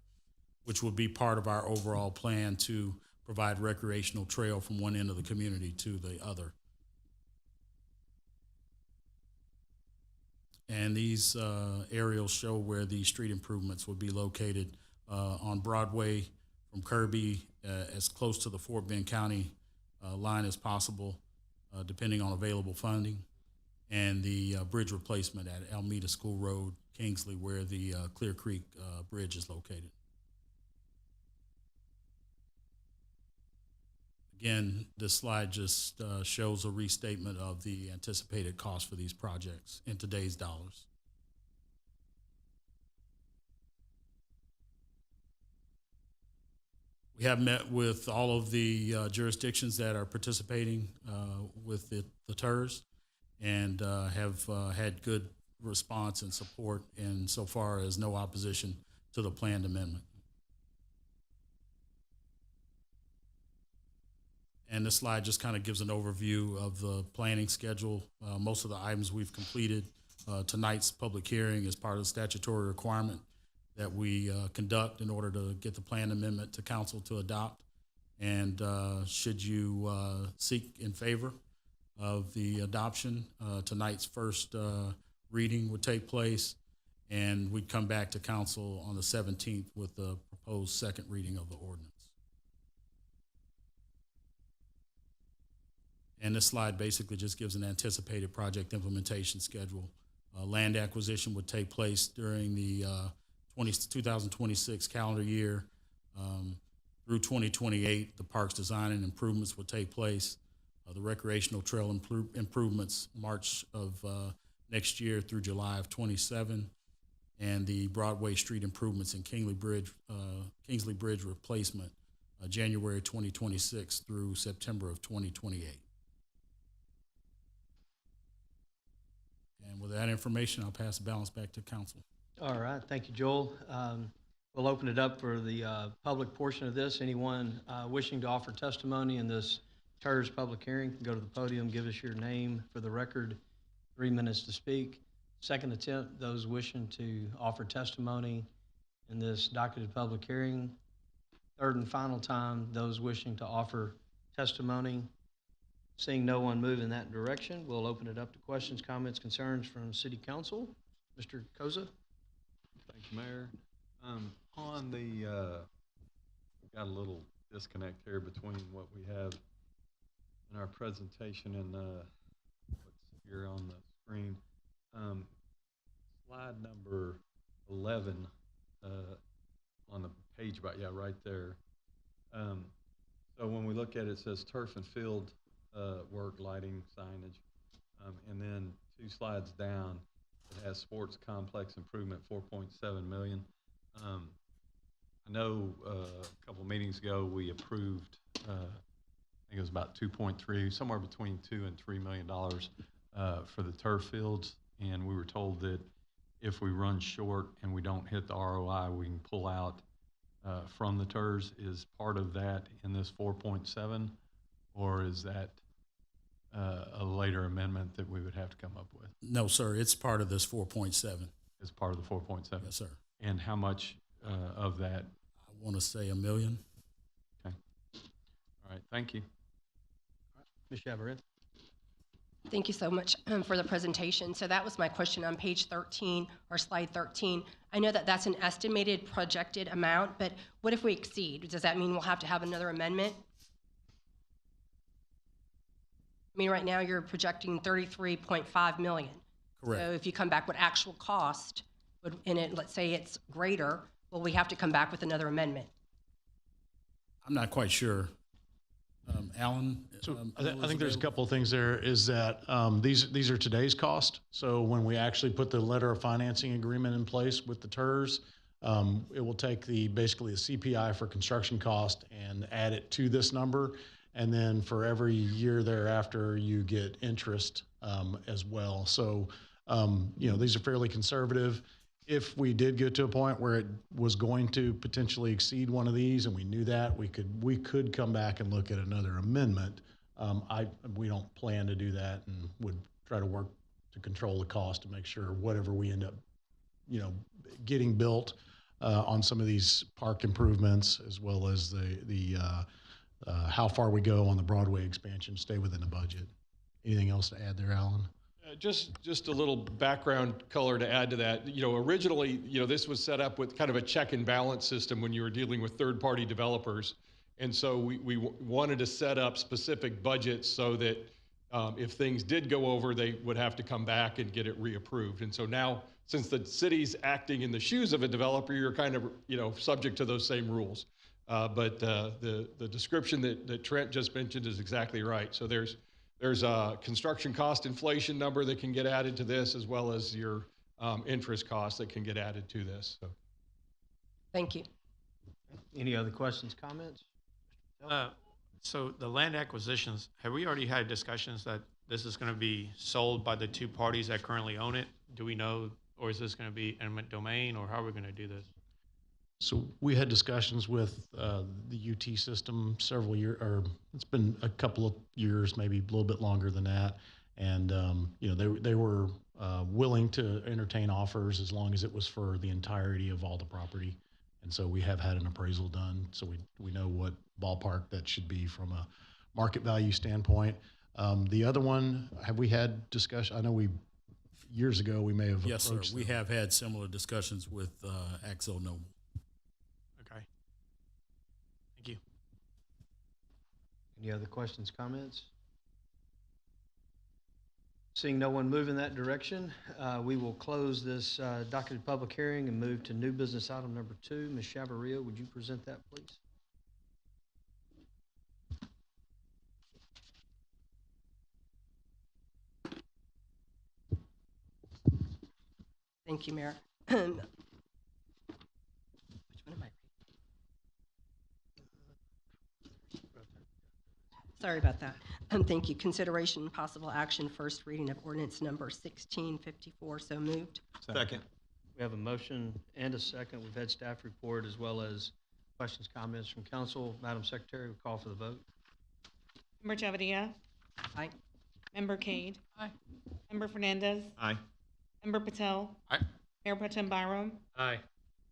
which would be part of our overall plan to provide recreational trail from one end of the community to the other. And these aerials show where the street improvements would be located on Broadway from Kirby as close to the Fort Bend County line as possible, depending on available funding, and the bridge replacement at Alameda School Road, Kingsley, where the Clear Creek Bridge is located. Again, this slide just shows a restatement of the anticipated cost for these projects in today's dollars. We have met with all of the jurisdictions that are participating with the TERS and have had good response and support insofar as no opposition to the planned amendment. And this slide just kind of gives an overview of the planning schedule. Most of the items we've completed. Tonight's public hearing is part of the statutory requirement that we conduct in order to get the plan amendment to council to adopt. And should you seek in favor of the adoption, tonight's first reading would take place, and we'd come back to council on the 17th with the proposed second reading of the ordinance. And this slide basically just gives an anticipated project implementation schedule. Land acquisition would take place during the 2026 calendar year through 2028. The parks design and improvements would take place. The recreational trail improvements March of next year through July of 27, and the Broadway Street improvements in Kingsley Bridge replacement January 2026 through September of 2028. And with that information, I'll pass the balance back to council. All right, thank you, Joel. We'll open it up for the public portion of this. Anyone wishing to offer testimony in this TERS public hearing can go to the podium, give us your name for the record, 3 minutes to speak. Second attempt, those wishing to offer testimony in this docketed public hearing. Third and final time, those wishing to offer testimony. Seeing no one move in that direction, we'll open it up to questions, comments, concerns from City Council. Mr. Koza? Thank you, Mayor. On the, we've got a little disconnect here between what we have in our presentation and what's here on the screen. Slide number 11 on the page, right there. So when we look at it, it says turf and field work, lighting, signage, and then 2 slides down, it has sports complex improvement, 4.7 million. I know a couple meetings ago we approved, I think it was about 2.3, somewhere between $2 and $3 million for the turf fields, and we were told that if we run short and we don't hit the ROI, we can pull out from the TERS. Is part of that in this 4.7, or is that a later amendment that we would have to come up with? No, sir, it's part of this 4.7. It's part of the 4.7? Yes, sir. And how much of that? I want to say $1 million. Okay. All right, thank you. Ms. Chavaret? Thank you so much for the presentation. So that was my question on page 13 or slide 13. I know that that's an estimated projected amount, but what if we exceed? Does that mean we'll have to have another amendment? I mean, right now you're projecting 33.5 million. Correct. So if you come back with actual cost, let's say it's greater, will we have to come back with another amendment? I'm not quite sure. Alan? So I think there's a couple of things there, is that these are today's cost. So when we actually put the letter of financing agreement in place with the TERS, it will take basically the CPI for construction cost and add it to this number. And then for every year thereafter, you get interest as well. So, these are fairly conservative. If we did get to a point where it was going to potentially exceed one of these, and we knew that, we could come back and look at another amendment. We don't plan to do that, and would try to work to control the cost to make sure whatever we end up, getting built on some of these park improvements, as well as the how far we go on the Broadway expansion, stay within the budget. Anything else to add there, Alan? Just a little background color to add to that. Originally, this was set up with kind of a check and balance system when you were dealing with third-party developers. And so we wanted to set up specific budgets so that if things did go over, they would have to come back and get it reapproved. And so now, since the city's acting in the shoes of a developer, you're kind of, subject to those same rules. But the description that Trent just mentioned is exactly right. So there's a construction cost inflation number that can get added to this, as well as your interest costs that can get added to this. So. Thank you. Any other questions, comments? So the land acquisitions, have we already had discussions that this is going to be sold by the two parties that currently own it? Do we know, or is this going to be eminent domain, or how are we going to do this? So we had discussions with the UT system several years, or it's been a couple of years, maybe a little bit longer than that. And you know, they were willing to entertain offers as long as it was for the entirety of all the property. And so we have had an appraisal done, so we know what ballpark that should be from a market value standpoint. The other one, have we had discussion? I know years ago we may have Yes, sir. approached We them. have had similar discussions with Axel Noble. Okay. Thank you. Any other questions, comments? Seeing no one move in that direction, we will close this docketed public hearing and move to new business item number 2. Ms. Chavarria, would you present that, please? Thank you, Mayor. Which one am I? Sorry about that. Thank you. Consideration and possible action, first reading of ordinance number 1654. So moved. Second. We have a motion and a second. We've had staff report as well as questions, comments from council. Madam Secretary, we call for the vote. Member Chavarria? Aye. Member Cade? Aye. Member Fernandez? Aye. Member Patel? Aye. Mayor Pro Tem Byram? Aye.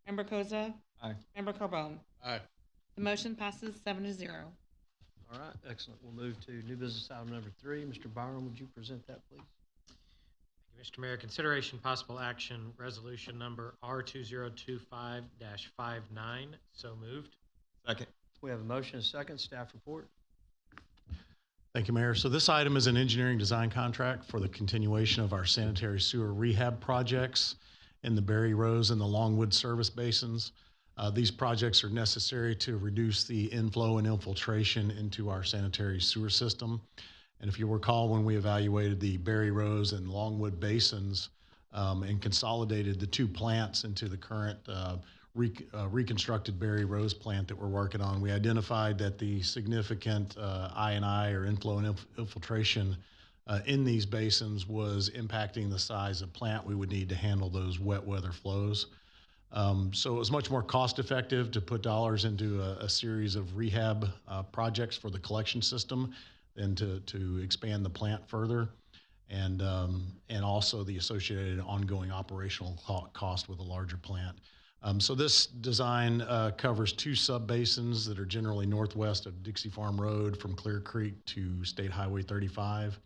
Member Koza? Aye. Member Carbone? Aye. The motion passes 7-0. All right, excellent. We'll move to new business item number 3. Mr. Byram, would you present that, please? Thank you, Mr. Mayor. Consideration possible action, resolution number R2025-59. So moved. Second. We have a motion and a second. Staff report. Thank you, Mayor. So this item is an engineering design contract for the continuation of our sanitary sewer rehab projects in the Berry Rose and the Longwood service basins. These projects are necessary to reduce the inflow and infiltration into our sanitary sewer system. And if you recall, when we evaluated the Berry Rose and Longwood basins and consolidated the two plants into the current reconstructed Berry Rose plant that we're working on, we identified that the significant I&I, or inflow and infiltration in these basins, was impacting the size of plant we would need to handle those wet weather flows. So it was much more cost effective to put dollars into a series of rehab projects for the collection system than to expand the plant further, and also the associated ongoing operational cost with a larger plant. So this design covers two sub-basins that are generally northwest of Dixie Farm Road from Clear Creek to State Highway 35.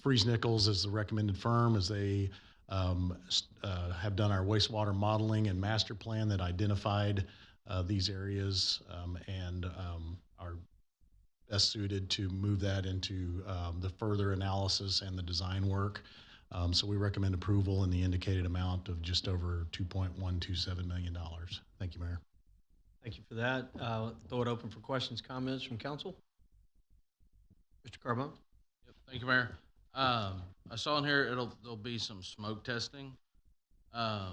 Freeze Nichols is the recommended firm, as they have done our wastewater modeling and master plan that identified these areas and are best suited to move that into the further analysis and the design work. So we recommend approval in the indicated amount of just over $2.127 million. Thank you, Mayor. Thank you for that. Throw it open for questions, comments from council. Mr. Carbone? Yep, thank you, Mayor. I saw in here there'll be some smoke testing. I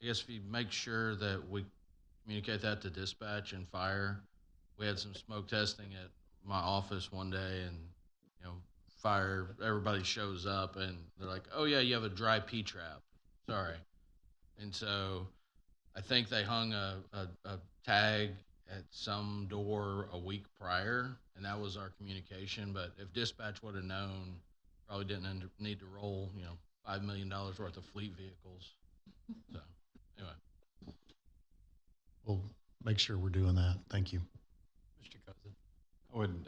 guess if you make sure that we communicate that to dispatch and fire. We had some smoke testing at my office one day, and fire, everybody shows up and they're like, "Oh yeah, you have a dry pea trap. Sorry." And so I think they hung a tag at some door a week prior, and that was our communication. But if dispatch would have known, probably didn't need to roll, $5 million worth of fleet vehicles. So anyway. We'll make sure we're doing that. Thank you. Mr. Cousin. I would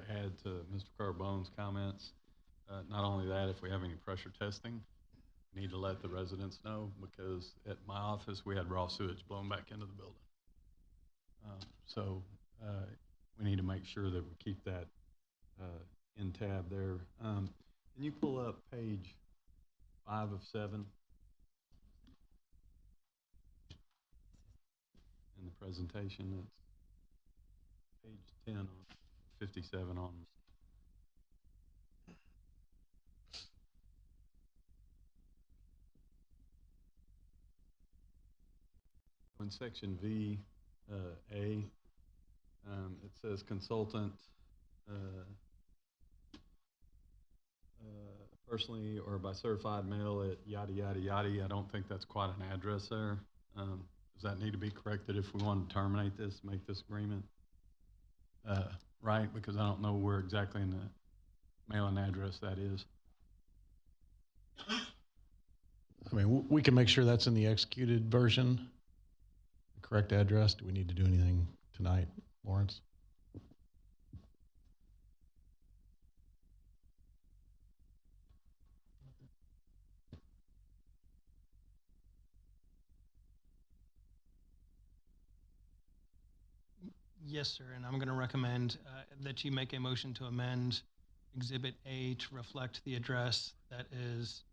add to Mr. Carbone's comments, not only that, if we have any pressure testing, we need to let the residents know, because at my office, we had raw sewage blown back into the building. So we need to make sure that we keep that in tab there. Can you pull up page 5 of 7 in the presentation? Page 10 on 57 on. In section V, A, it says consultant, personally or by certified mail at yada, yada, yada. I don't think that's quite an address there. Does that need to be corrected if we want to terminate this, make this agreement? Right, because I don't know where exactly in the mailing address that is. I mean, we can make sure that's in the executed version, the correct address. Do we need to do anything tonight, Lawrence? Yes, sir, and I'm going to recommend that you make a motion to amend Exhibit A to reflect the address that is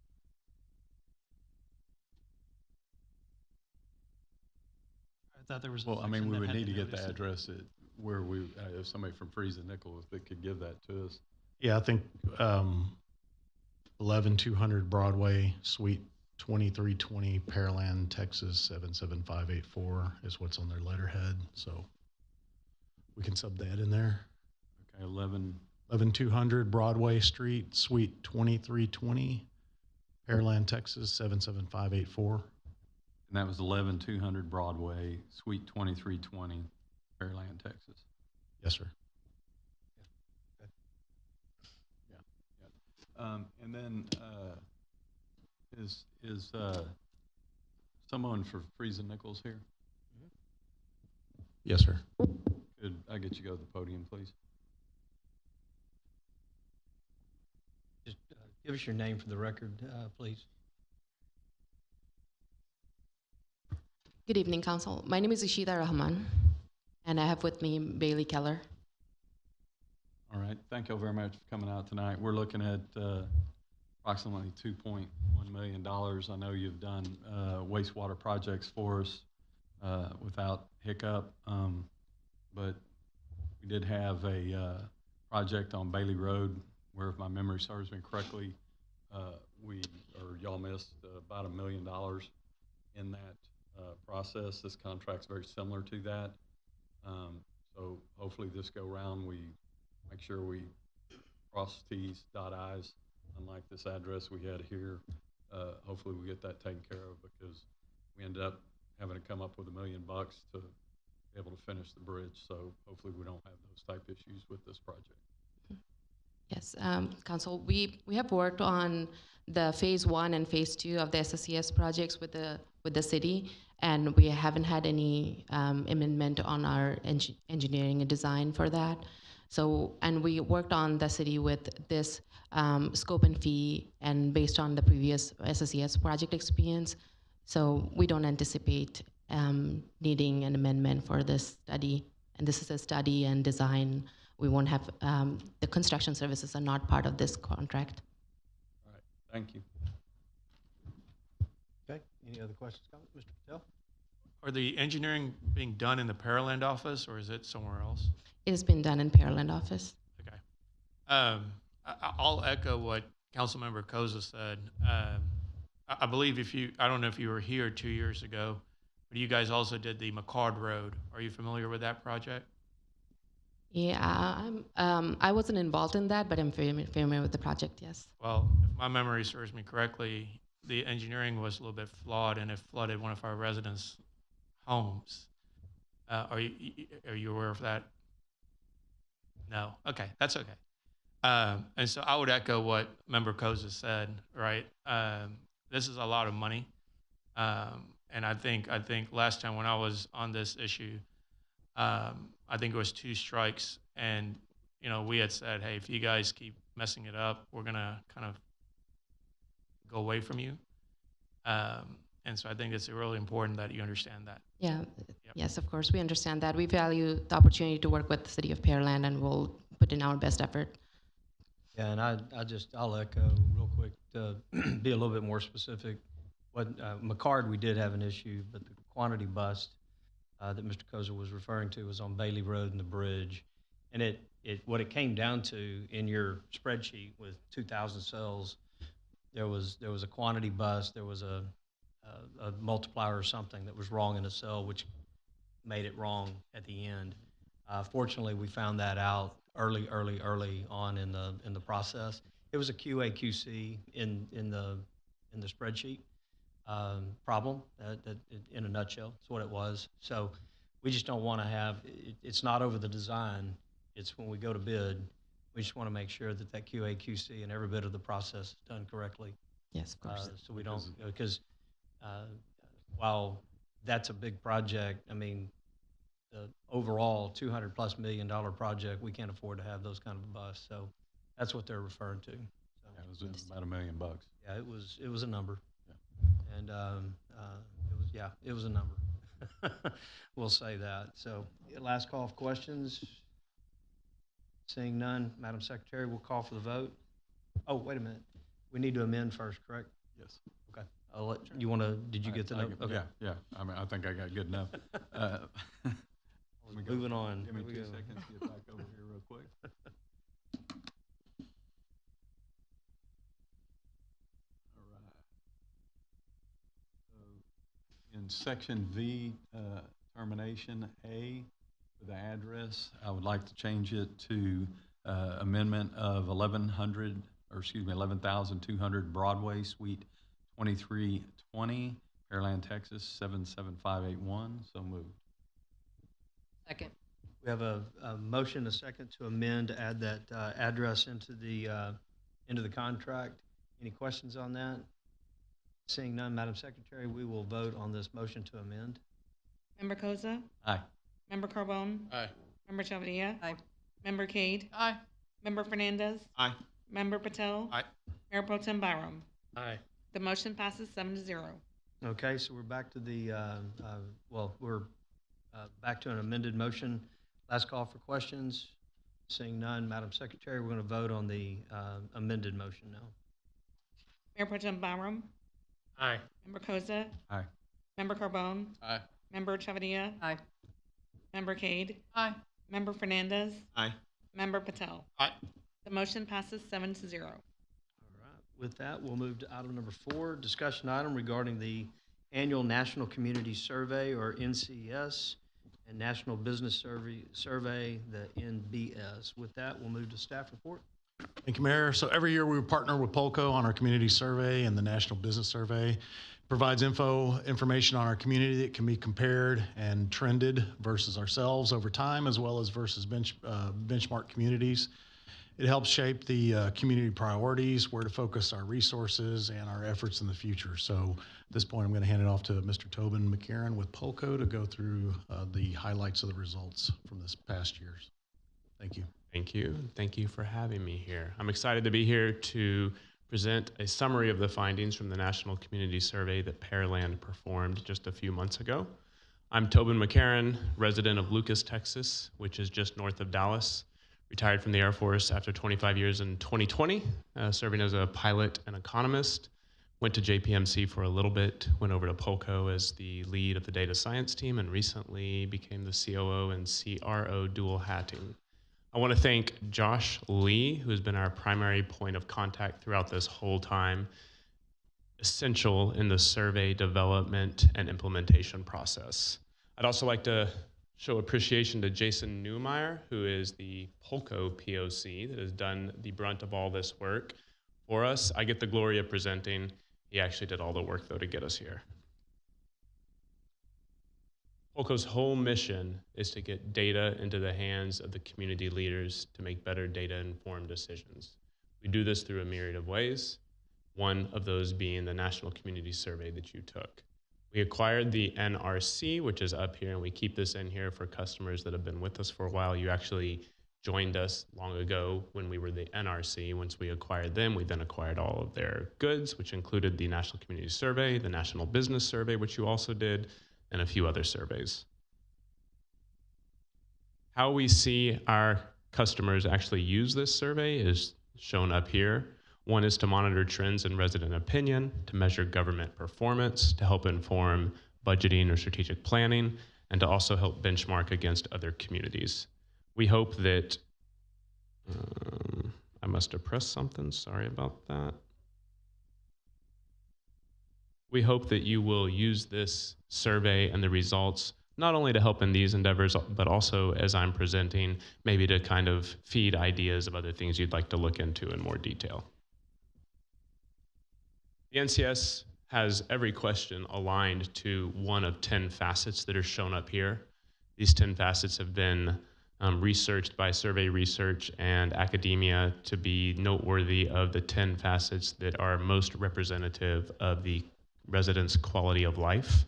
I thought there was a Well, I mean, section we that would had need to get notice the it. address at where we, if somebody from Friesen Nichols that could give that to us. Yeah, I think 11200 Broadway, Suite 2320, Pearland, Texas 77584 is what's on their letterhead. So we can sub that in there. Okay, 11200 Broadway Street, Suite 2320, Pearland, Texas 77584. And that was 11200 Broadway, Suite 2320, Pearland, Texas. Yes, sir. And then is someone for Friesen Nichols here? Yes, sir. Could I get you to go to the podium, please? Just give us your name for the record, please. Good evening, Council. My name is Ishita Rahman, and I have with me Bailey Keller. All right. Thank you very much for coming out tonight. We're looking at approximately $2.1 million. I know you've done wastewater projects for us without hiccup, but we did have a project on Bailey Road where, if my memory serves me correctly, y'all missed about $1 million in that process. This contract's very similar to that. So hopefully this go round we make sure we cross T's, dot I's, unlike this address we had here. Hopefully we get that taken care of, because we ended up having to come up with $1 million to be able to finish the bridge. So hopefully we don't have those type issues with this project. Yes, Council, we have worked on the phase 1 and phase 2 of the SSCS projects with the city, and we haven't had any amendment on our engineering and design for that. So, and we worked on the city with this scope and fee, and based on the previous SSCS project experience. So we don't anticipate needing an amendment for this study. And this is a study and design. We won't have, the construction services are not part of this contract. All right, thank you. Okay, any other questions, comments? Mr. Patel? Are the engineering being done in the Pearland office, or is it somewhere else? It has been done in Pearland office. Okay. I'll echo what Councilmember Koza said. I believe I don't know if you were here 2 years ago, but you guys also did the McCard Road. Are you familiar with that project? Yeah, I wasn't involved in that, but I'm familiar with the project, yes. Well, if my memory serves me correctly, the engineering was a little bit flawed, and it flooded one of our residents' homes. Are you aware of that? No. Okay, that's okay. And so I would echo what Member Koza said. Right, this is a lot of money, and I think last time when I was on this issue, I think it was 2 strikes, and we had said, hey, if you guys keep messing it up, we're gonna kind of go away from you. And so I think it's really important that you understand that. Yeah, Yep. yes, of course, we understand that. We value the opportunity to work with the city of Pearland, and we'll put in our best effort. Yeah, and I'll echo real quick to be a little bit more specific. What McCard, we did have an issue, but the quantity bust, that Mr. Koza was referring to was on Bailey Road and the bridge. And what it came down to in your spreadsheet with 2,000 cells, there was a quantity bus, there was a multiplier or something that was wrong in a cell, which made it wrong at the end. Fortunately, we found that out early on in the process. It was a QA/QC in the spreadsheet problem. That in a nutshell, that's what it was. So we just don't want to have. It's not over the design. It's when we go to bid. We just want to make sure that QA/QC and every bit of the process is done correctly. Yes, of course. So we don't, because while that's a big project, I mean, the overall $200+ million project, we can't afford to have those kind of a bus. So that's what they're referring to. So, Yeah, it was about $1 million. yeah, it was a number. Yeah. And it was a number. We'll say that. So last call for questions. Seeing none, Madam Secretary, we'll call for the vote. Oh, wait a minute. We need to amend first, correct? Yes. Okay. I'll let you want to. Did you get the note? Okay. Yeah. I mean, I think I got good enough. Moving on. Give me Here we 2 go. seconds to get back over here real quick. All right. So in section V, termination A, for the address, I would like to change it to amendment of 11,200 Broadway, Suite 2320, Pearland, Texas 77581. So moved. Second. We have a motion, a second to amend, to add that address into the contract. Any questions on that? Seeing none, Madam Secretary, we will vote on this motion to amend. Member Koza? Aye. Member Carbone? Aye. Member Chavia? Aye. Member Cade? Aye. Member Fernandez? Aye. Member Patel? Aye. Mayor Pro Tem Byram? Aye. The motion passes 7-0. Okay, so we're back to the, we're back to an amended motion. Last call for questions. Seeing none, Madam Secretary, we're going to vote on the amended motion now. Mayor Pro Tem Byram? Aye. Member Koza? Aye. Member Carbone? Aye. Member Chavia? Aye. Member Cade? Aye. Member Fernandez? Aye. Member Patel? Aye. The motion passes 7-0. All right, with that, we'll move to item number 4, discussion item regarding the annual National Community Survey, or NCS, and National Business Survey, the NBS. With that, we'll move to staff report. Thank you, Mayor. So every year we partner with Polco on our community survey and the National Business Survey. Provides information on our community that can be compared and trended versus ourselves over time, as well as versus benchmark communities. It helps shape the community priorities, where to focus our resources and our efforts in the future. So at this point, I'm going to hand it off to Mr. Tobin McCarron with Polco to go through the highlights of the results from this past year's. Thank you. Thank you. Thank you for having me here. I'm excited to be here to present a summary of the findings from the National Community Survey that Pearland performed just a few months ago. I'm Tobin McCarron, resident of Lucas, Texas, which is just north of Dallas. Retired from the Air Force after 25 years in 2020, serving as a pilot and economist. Went to JPMC for a little bit, went over to Polco as the lead of the data science team, and recently became the COO and CRO dual hatting. I want to thank Josh Lee, who has been our primary point of contact throughout this whole time, essential in the survey development and implementation process. I'd also like to show appreciation to Jason Newmeyer, who is the Polco POC that has done the brunt of all this work for us. I get the glory of presenting. He actually did all the work, though, to get us here. Polco's whole mission is to get data into the hands of the community leaders to make better data-informed decisions. We do this through a myriad of ways, one of those being the National Community Survey that you took. We acquired the NRC, which is up here, and we keep this in here for customers that have been with us for a while. You actually joined us long ago when we were the NRC. Once we acquired them, we then acquired all of their goods, which included the National Community Survey, the National Business Survey, which you also did, and a few other surveys. How we see our customers actually use this survey is shown up here. One is to monitor trends in resident opinion, to measure government performance, to help inform budgeting or strategic planning, and to also help benchmark against other communities. We hope that, I must have pressed something, sorry about that. We hope that you will use this survey and the results not only to help in these endeavors, but also as I'm presenting, maybe to kind of feed ideas of other things you'd like to look into in more detail. The NCS has every question aligned to one of 10 facets that are shown up here. These 10 facets have been researched by survey research and academia to be noteworthy of the 10 facets that are most representative of the residents' quality of life.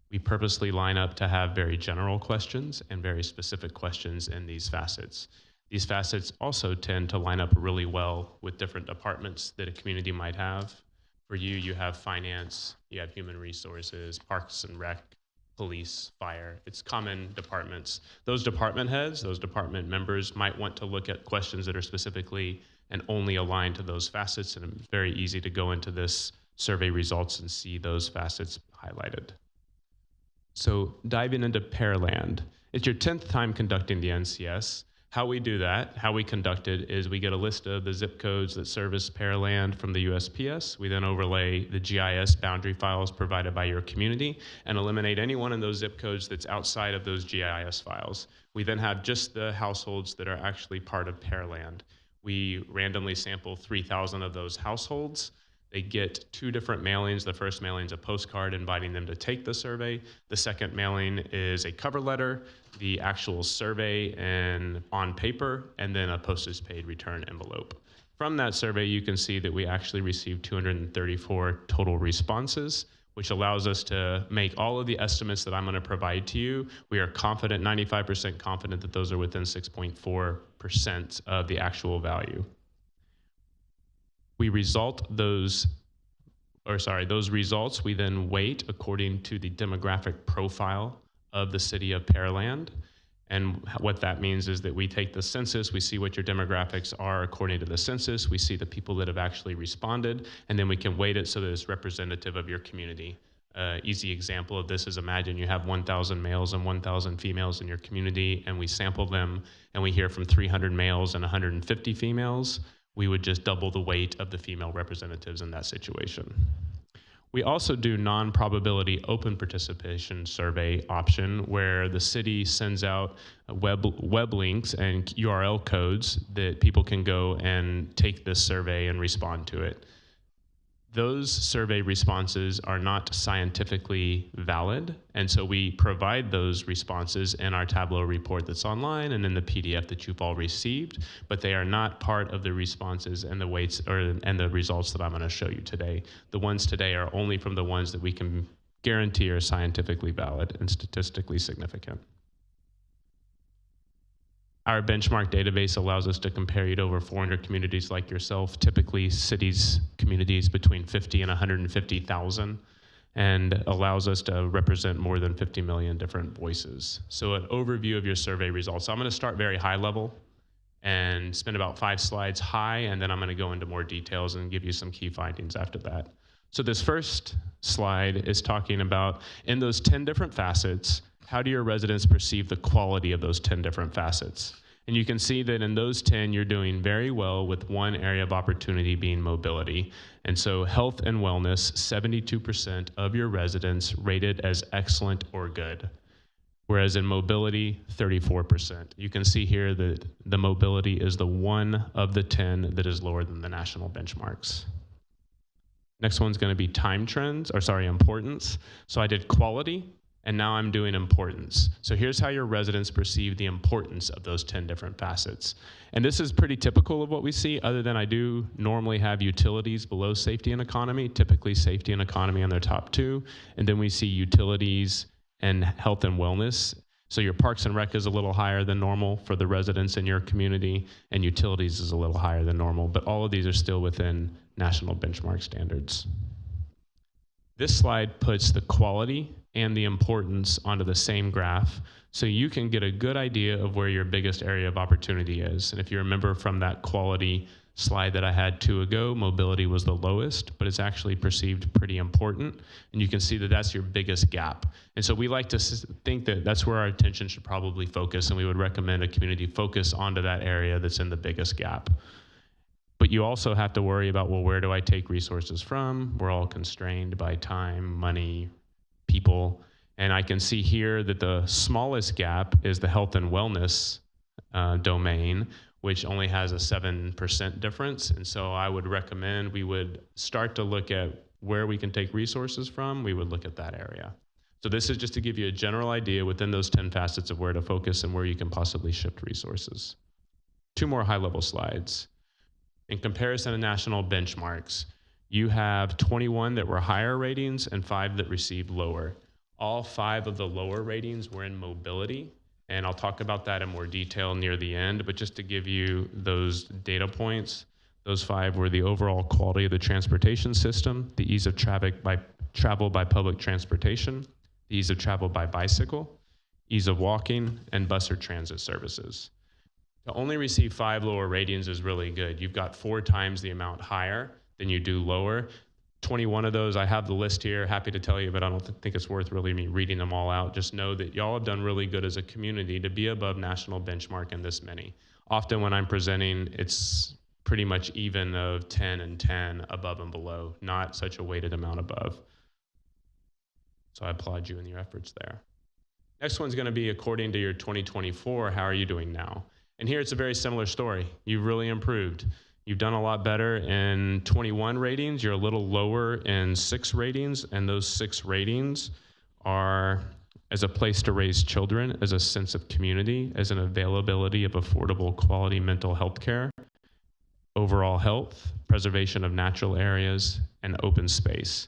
We purposely line up to have very general questions and very specific questions in these facets. These facets also tend to line up really well with different departments that a community might have. For you, you have finance, you have human resources, parks and rec, police, fire. It's common departments. Those department heads, those department members might want to look at questions that are specifically and only aligned to those facets, and it's very easy to go into this survey results and see those facets highlighted. So diving into Pearland, it's your 10th time conducting the NCS. How we do that, how we conduct it, is we get a list of the zip codes that service Pearland from the USPS. We then overlay the GIS boundary files provided by your community and eliminate any one of those zip codes that's outside of those GIS files. We then have just the households that are actually part of Pearland. We randomly sample 3,000 of those households. They get 2 different mailings. The first mailing is a postcard inviting them to take the survey. The second mailing is a cover letter, the actual survey and on paper, and then a postage paid return envelope. From that survey, you can see that we actually received 234 total responses, which allows us to make all of the estimates that I'm going to provide to you. We are confident, 95% confident, that those are within 6.4% of the actual value. We those results we then weight according to the demographic profile of the city of Pearland. And what that means is that we take the census, we see what your demographics are according to the census, we see the people that have actually responded, and then we can weight it so that it's representative of your community. Easy example of this is, imagine you have 1,000 males and 1,000 females in your community, and we sample them, and we hear from 300 males and 150 females. We would just double the weight of the female representatives in that situation. We also do non-probability open participation survey option, where the city sends out web links and URL codes that people can go and take this survey and respond to it. Those survey responses are not scientifically valid, and so we provide those responses in our Tableau report that's online and in the PDF that you've all received, but they are not part of the responses and the weights and the results that I'm going to show you today. The ones today are only from the ones that we can guarantee are scientifically valid and statistically significant. Our benchmark database allows us to compare you to over 400 communities like yourself, typically cities, communities between 50 and 150,000, and allows us to represent more than 50 million different voices. So an overview of your survey results. I'm going to start very high level and spend about 5 slides high, and then I'm going to go into more details and give you some key findings after that. So this first slide is talking about, in those 10 different facets, how do your residents perceive the quality of those 10 different facets? And you can see that in those 10, you're doing very well, with one area of opportunity being mobility. And so health and wellness, 72% of your residents rated as excellent or good, whereas in mobility, 34%. You can see here that the mobility is the one of the 10 that is lower than the national benchmarks. Next one's going to be importance. So I did quality, and now I'm doing importance. So here's how your residents perceive the importance of those 10 different facets. And this is pretty typical of what we see, other than I do normally have utilities below safety and economy, typically safety and economy on their top 2, and then we see utilities and health and wellness. So your parks and rec is a little higher than normal for the residents in your community, and utilities is a little higher than normal, but all of these are still within national benchmark standards. This slide puts the quality and the importance onto the same graph, so you can get a good idea of where your biggest area of opportunity is. And if you remember from that quality slide that I had 2 ago, mobility was the lowest, but it's actually perceived pretty important. And you can see that that's your biggest gap. And so we like to think that that's where our attention should probably focus, and we would recommend a community focus onto that area that's in the biggest gap. But you also have to worry about, well, where do I take resources from? We're all constrained by time, money, people. And I can see here that the smallest gap is the health and wellness domain, which only has a 7% difference. And so I would recommend we would start to look at where we can take resources from. We would look at that area. So this is just to give you a general idea within those 10 facets of where to focus and where you can possibly shift resources. 2 more high-level slides. In comparison to national benchmarks, you have 21 that were higher ratings and 5 that received lower. All 5 of the lower ratings were in mobility, and I'll talk about that in more detail near the end, but just to give you those data points, those 5 were the overall quality of the transportation system, the ease of travel by public transportation, the ease of travel by bicycle, ease of walking, and bus or transit services. To only receive 5 lower ratings is really good. You've got 4 times the amount higher than you do lower. 21 of those, I have the list here, happy to tell you, but I don't think it's worth really me reading them all out. Just know that y'all have done really good as a community to be above national benchmark in this many. Often when I'm presenting, it's pretty much even of 10 and 10 above and below, not such a weighted amount above. So I applaud you in your efforts there. Next one's gonna be according to your 2024, how are you doing now? And here it's a very similar story. You've really improved. You've done a lot better in 21 ratings. You're a little lower in 6 ratings, and those 6 ratings are as a place to raise children, as a sense of community, as an availability of affordable quality mental health care, overall health, preservation of natural areas, and open space.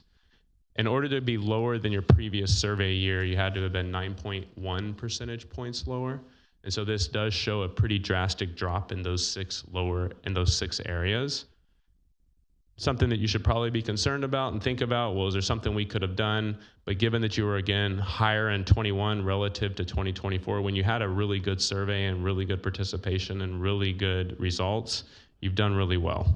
In order to be lower than your previous survey year, you had to have been 9.1 percentage points lower. And so this does show a pretty drastic drop in those 6 areas. Something that you should probably be concerned about and think about, well, is there something we could have done? But given that you were, again, higher in 21 relative to 2024, when you had a really good survey and really good participation and really good results, you've done really well.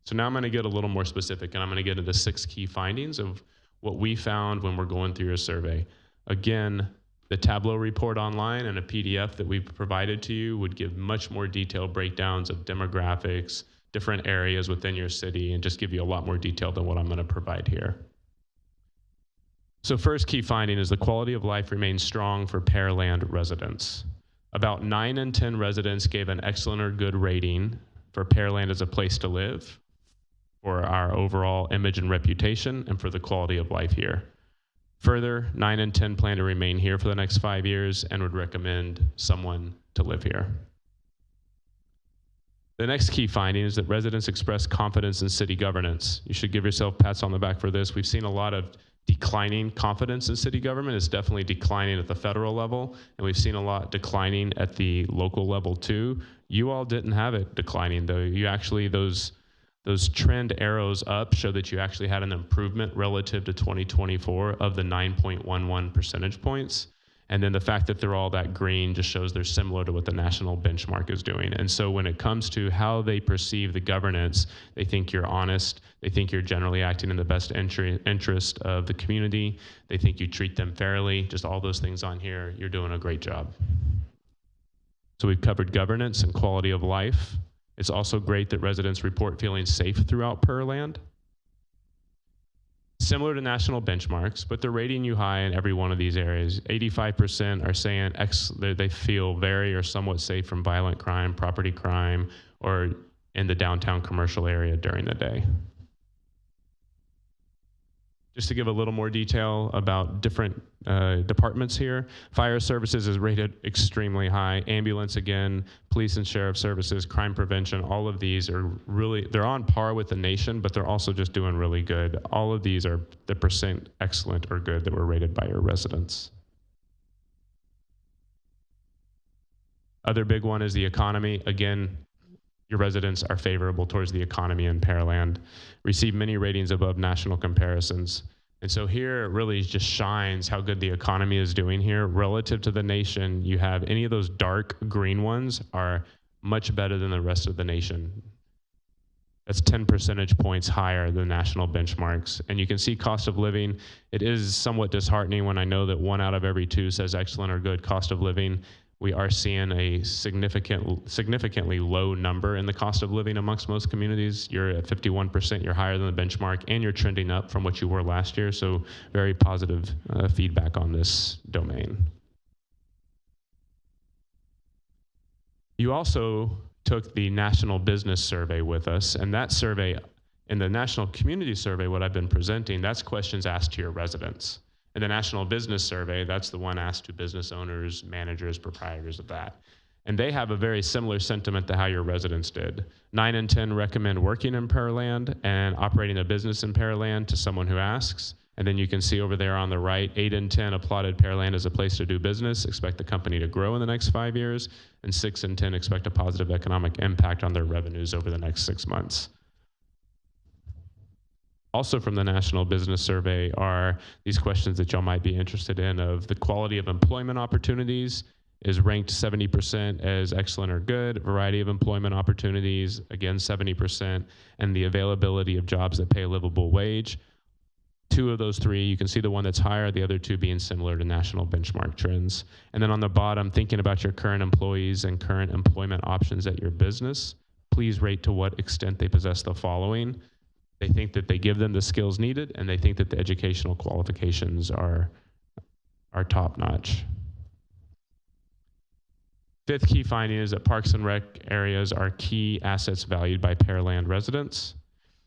So now I'm gonna get a little more specific, and I'm gonna get into 6 key findings of what we found when we're going through your survey. Again, the Tableau report online and a PDF that we've provided to you would give much more detailed breakdowns of demographics, different areas within your city, and just give you a lot more detail than what I'm going to provide here. So first key finding is the quality of life remains strong for Pearland residents. About 9 in 10 residents gave an excellent or good rating for Pearland as a place to live, for our overall image and reputation, and for the quality of life here. Further, 9 in 10 plan to remain here for the next 5 years and would recommend someone to live here. The next key finding is that residents express confidence in city governance. You should give yourself pats on the back for this. We've seen a lot of declining confidence in city government. It's definitely declining at the federal level, and we've seen a lot declining at the local level too. You all didn't have it declining though. You actually, those trend arrows up show that you actually had an improvement relative to 2024 of the 9.11 percentage points. And then the fact that they're all that green just shows they're similar to what the national benchmark is doing. And so when it comes to how they perceive the governance, they think you're honest, they think you're generally acting in the best interest of the community, they think you treat them fairly, just all those things on here, you're doing a great job. So we've covered governance and quality of life. It's also great that residents report feeling safe throughout Pearland. Similar to national benchmarks, but they're rating you high in every one of these areas. 85% are saying they feel very or somewhat safe from violent crime, property crime, or in the downtown commercial area during the day. Just to give a little more detail about different departments here, fire services is rated extremely high. Ambulance, again, police and sheriff services, crime prevention, all of these are really, they're on par with the nation, but they're also just doing really good. All of these are the percent excellent or good that were rated by your residents. Other big one is the economy. Again, your residents are favorable towards the economy in Pearland, receive many ratings above national comparisons. And so here it really just shines how good the economy is doing here. Relative to the nation, you have any of those dark green ones are much better than the rest of the nation. That's 10 percentage points higher than national benchmarks. And you can see cost of living. It is somewhat disheartening when I know that 1 out of every 2 says excellent or good cost of living. We are seeing a significantly low number in the cost of living amongst most communities. You're at 51%, you're higher than the benchmark, and you're trending up from what you were last year. So very positive feedback on this domain. You also took the National Business Survey with us, and that survey, in the National Community Survey, what I've been presenting, that's questions asked to your residents. In the National Business Survey, that's the one asked to business owners, managers, proprietors of that. And they have a very similar sentiment to how your residents did. 9 in 10 recommend working in Pearland and operating a business in Pearland to someone who asks. And then you can see over there on the right, 8 in 10 applauded Pearland as a place to do business, expect the company to grow in the next 5 years, and 6 in 10 expect a positive economic impact on their revenues over the next 6 months. Also from the National Business Survey are these questions that y'all might be interested in of the quality of employment opportunities is ranked 70% as excellent or good, variety of employment opportunities, again 70%, and the availability of jobs that pay a livable wage. 2 of those 3, you can see the one that's higher, the other 2 being similar to national benchmark trends. And then on the bottom, thinking about your current employees and current employment options at your business, please rate to what extent they possess the following. They think that they give them the skills needed, and they think that the educational qualifications are top-notch. 5th key finding is that parks and rec areas are key assets valued by Pearland residents.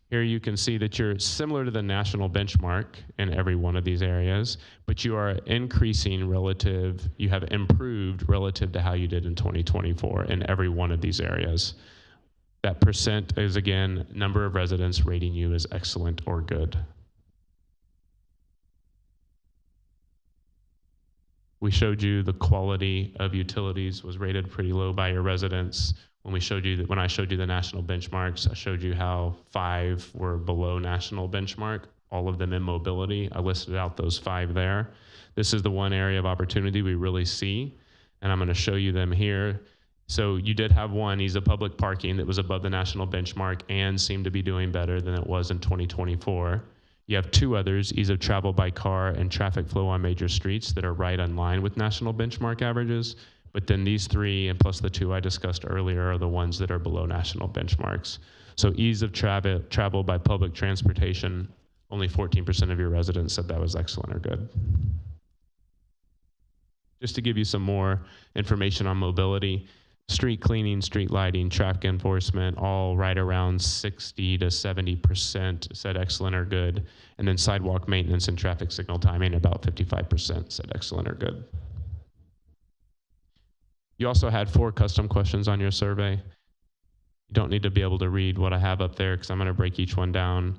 Here you can see that you're similar to the national benchmark in every one of these areas, but you are increasing relative, you have improved relative to how you did in 2024 in every one of these areas. That percent is, again, number of residents rating you as excellent or good. We showed you the quality of utilities was rated pretty low by your residents. When I showed you the national benchmarks, I showed you how 5 were below national benchmark, all of them in mobility. I listed out those 5 there. This is the one area of opportunity we really see, and I'm going to show you them here. So you did have one, ease of public parking, that was above the national benchmark and seemed to be doing better than it was in 2024. You have 2 others, ease of travel by car and traffic flow on major streets, that are right in line with national benchmark averages. But then these 3, and plus the 2 I discussed earlier, are the ones that are below national benchmarks. So ease of travel by public transportation, only 14% of your residents said that was excellent or good. Just to give you some more information on mobility, street cleaning, street lighting, traffic enforcement, all right around 60 to 70% said excellent or good. And then sidewalk maintenance and traffic signal timing, about 55% said excellent or good. You also had 4 custom questions on your survey. You don't need to be able to read what I have up there because I'm going to break each one down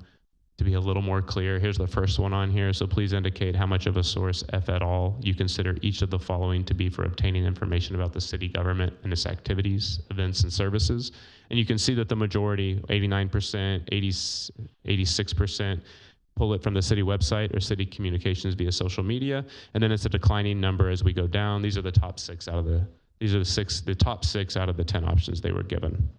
to be a little more clear. Here's the first one on here. So please indicate how much of a source, if at all, you consider each of the following to be for obtaining information about the city government and its activities, events, and services. And you can see that the majority, 89%, 86%, pull it from the city website or city communications via social media. And then it's a declining number as we go down. These are the top 6 out of the top 6 out of the 10 options they were given.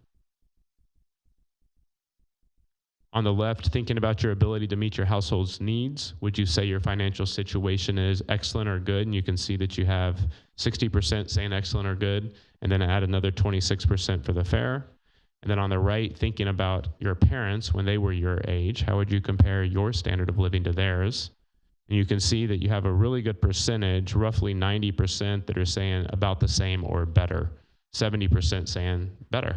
On the left, thinking about your ability to meet your household's needs, would you say your financial situation is excellent or good? And you can see that you have 60% saying excellent or good, and then add another 26% for the fair. And then on the right, thinking about your parents when they were your age, how would you compare your standard of living to theirs? And you can see that you have a really good percentage, roughly 90%, that are saying about the same or better, 70% saying better.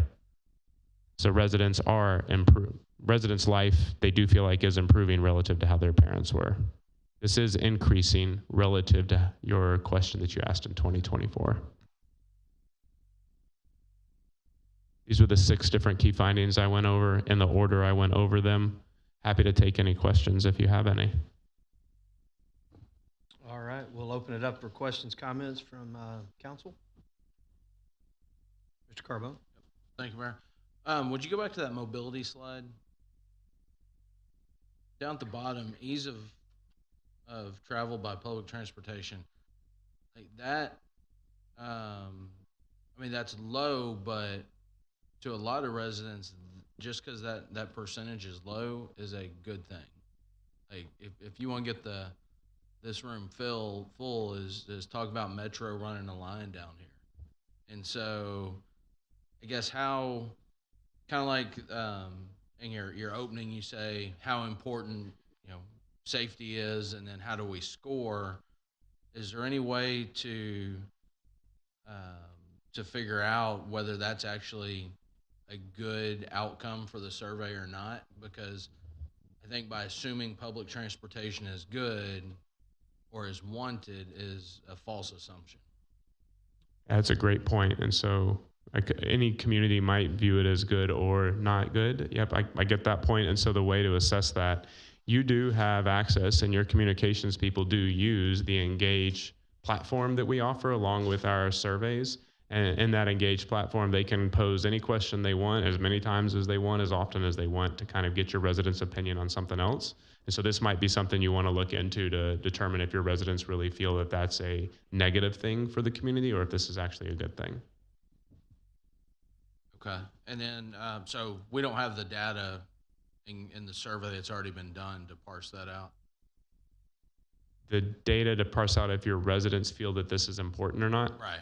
So residents are improved. Residents' life, they do feel like, is improving relative to how their parents were. This is increasing relative to your question that you asked in 2024. These were the 6 different key findings I went over in the order I went over them. Happy to take any questions if you have any. All right, we'll open it up for questions, comments from council. Mr. Carbone. Thank you, Mayor. Would you go back to that mobility slide? Down at the bottom, ease of travel by public transportation. Like that, I mean, that's low, but to a lot of residents, just because that percentage is low is a good thing. Like if you want to get this room full is talk about Metro running a line down here. And so I guess how, kind of like in your opening, you say how important, safety is, and then how do we score? Is there any way to figure out whether that's actually a good outcome for the survey or not? Because I think by assuming public transportation is good or is wanted is a false assumption. That's a great point. And so any community might view it as good or not good. Yep, I get that point. And so the way to assess that, you do have access, and your communications people do use the Engage platform that we offer along with our surveys. And in that Engage platform, they can pose any question they want as many times as they want, as often as they want, to kind of get your residents' opinion on something else. And so this might be something you want to look into to determine if your residents really feel that that's a negative thing for the community or if this is actually a good thing. Okay. And then, so we don't have the data in the survey that's already been done to parse that out? The data to parse out if your residents feel that this is important or not? Right.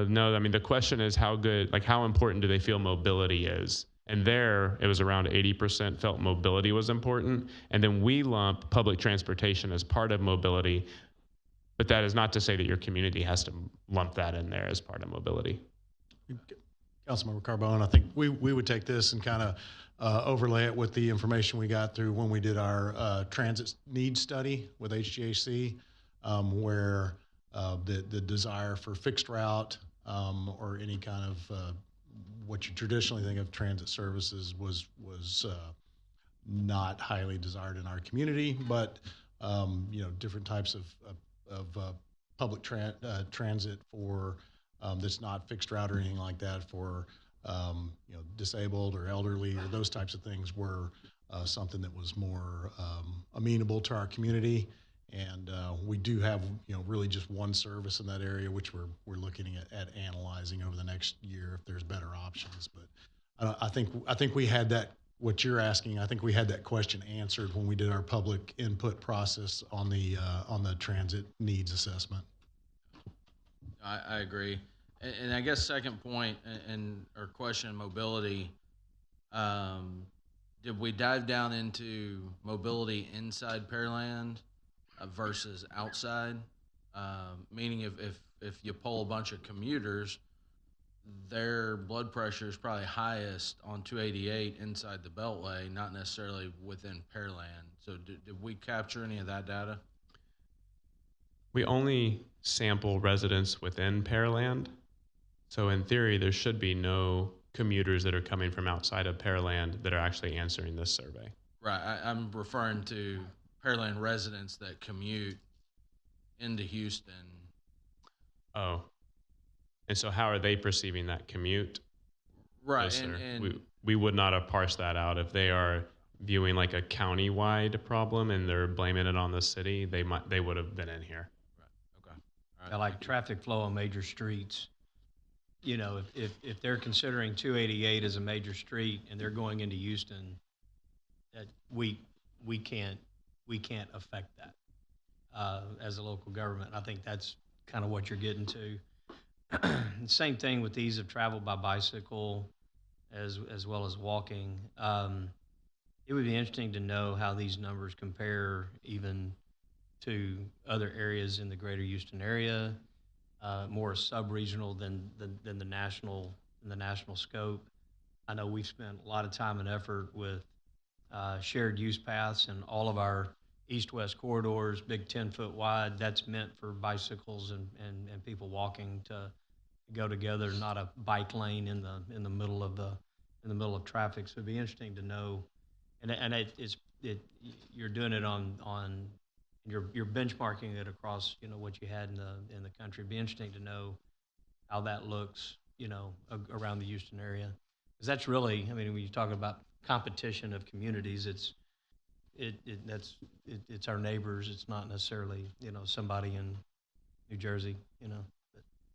No, I mean, the question is how important do they feel mobility is? And there, it was around 80% felt mobility was important. And then we lump public transportation as part of mobility. But that is not to say that your community has to lump that in there as part of mobility. Councilmember Carbone, I think we would take this and kind of overlay it with the information we got through when we did our transit needs study with HGAC, where the desire for fixed route or any kind of what you traditionally think of transit services was not highly desired in our community, but different types of public transit for that's not fixed route or anything like that for disabled or elderly or those types of things were something that was more amenable to our community. And we do have really just one service in that area, which we're looking at analyzing over the next year if there's better options. But I think we had that, what you're asking, I think we had that question answered when we did our public input process on the transit needs assessment. I agree. And I guess second point or question, mobility, did we dive down into mobility inside Pearland versus outside? Meaning if you poll a bunch of commuters, their blood pressure is probably highest on 288 inside the Beltway, not necessarily within Pearland. So did we capture any of that data? We only sample residents within Pearland. So in theory, there should be no commuters that are coming from outside of Pearland that are actually answering this survey. Right. I'm referring to Pearland residents that commute into Houston. Oh. And so how are they perceiving that commute? Right. Yes, and we would not have parsed that out. If they are viewing like a county-wide problem and they're blaming it on the city, they would have been in here. Right. Okay. All right. Yeah, like traffic flow on major streets. If they're considering 288 as a major street and they're going into Houston, that we can't affect that as a local government. I think that's kind of what you're getting to. Same thing with ease of travel by bicycle, as well as walking. It would be interesting to know how these numbers compare even to other areas in the greater Houston area. More sub-regional than the national scope. I know we've spent a lot of time and effort with shared use paths and all of our east-west corridors, big 10-foot wide. That's meant for bicycles and people walking to go together, not a bike lane in the middle of traffic. So it'd be interesting to know, and you're doing it on. You're benchmarking it across, what you had in the country. It'd be interesting to know how that looks, around the Houston area, because that's really, when you talk about competition of communities, it's our neighbors. It's not necessarily, somebody in New Jersey,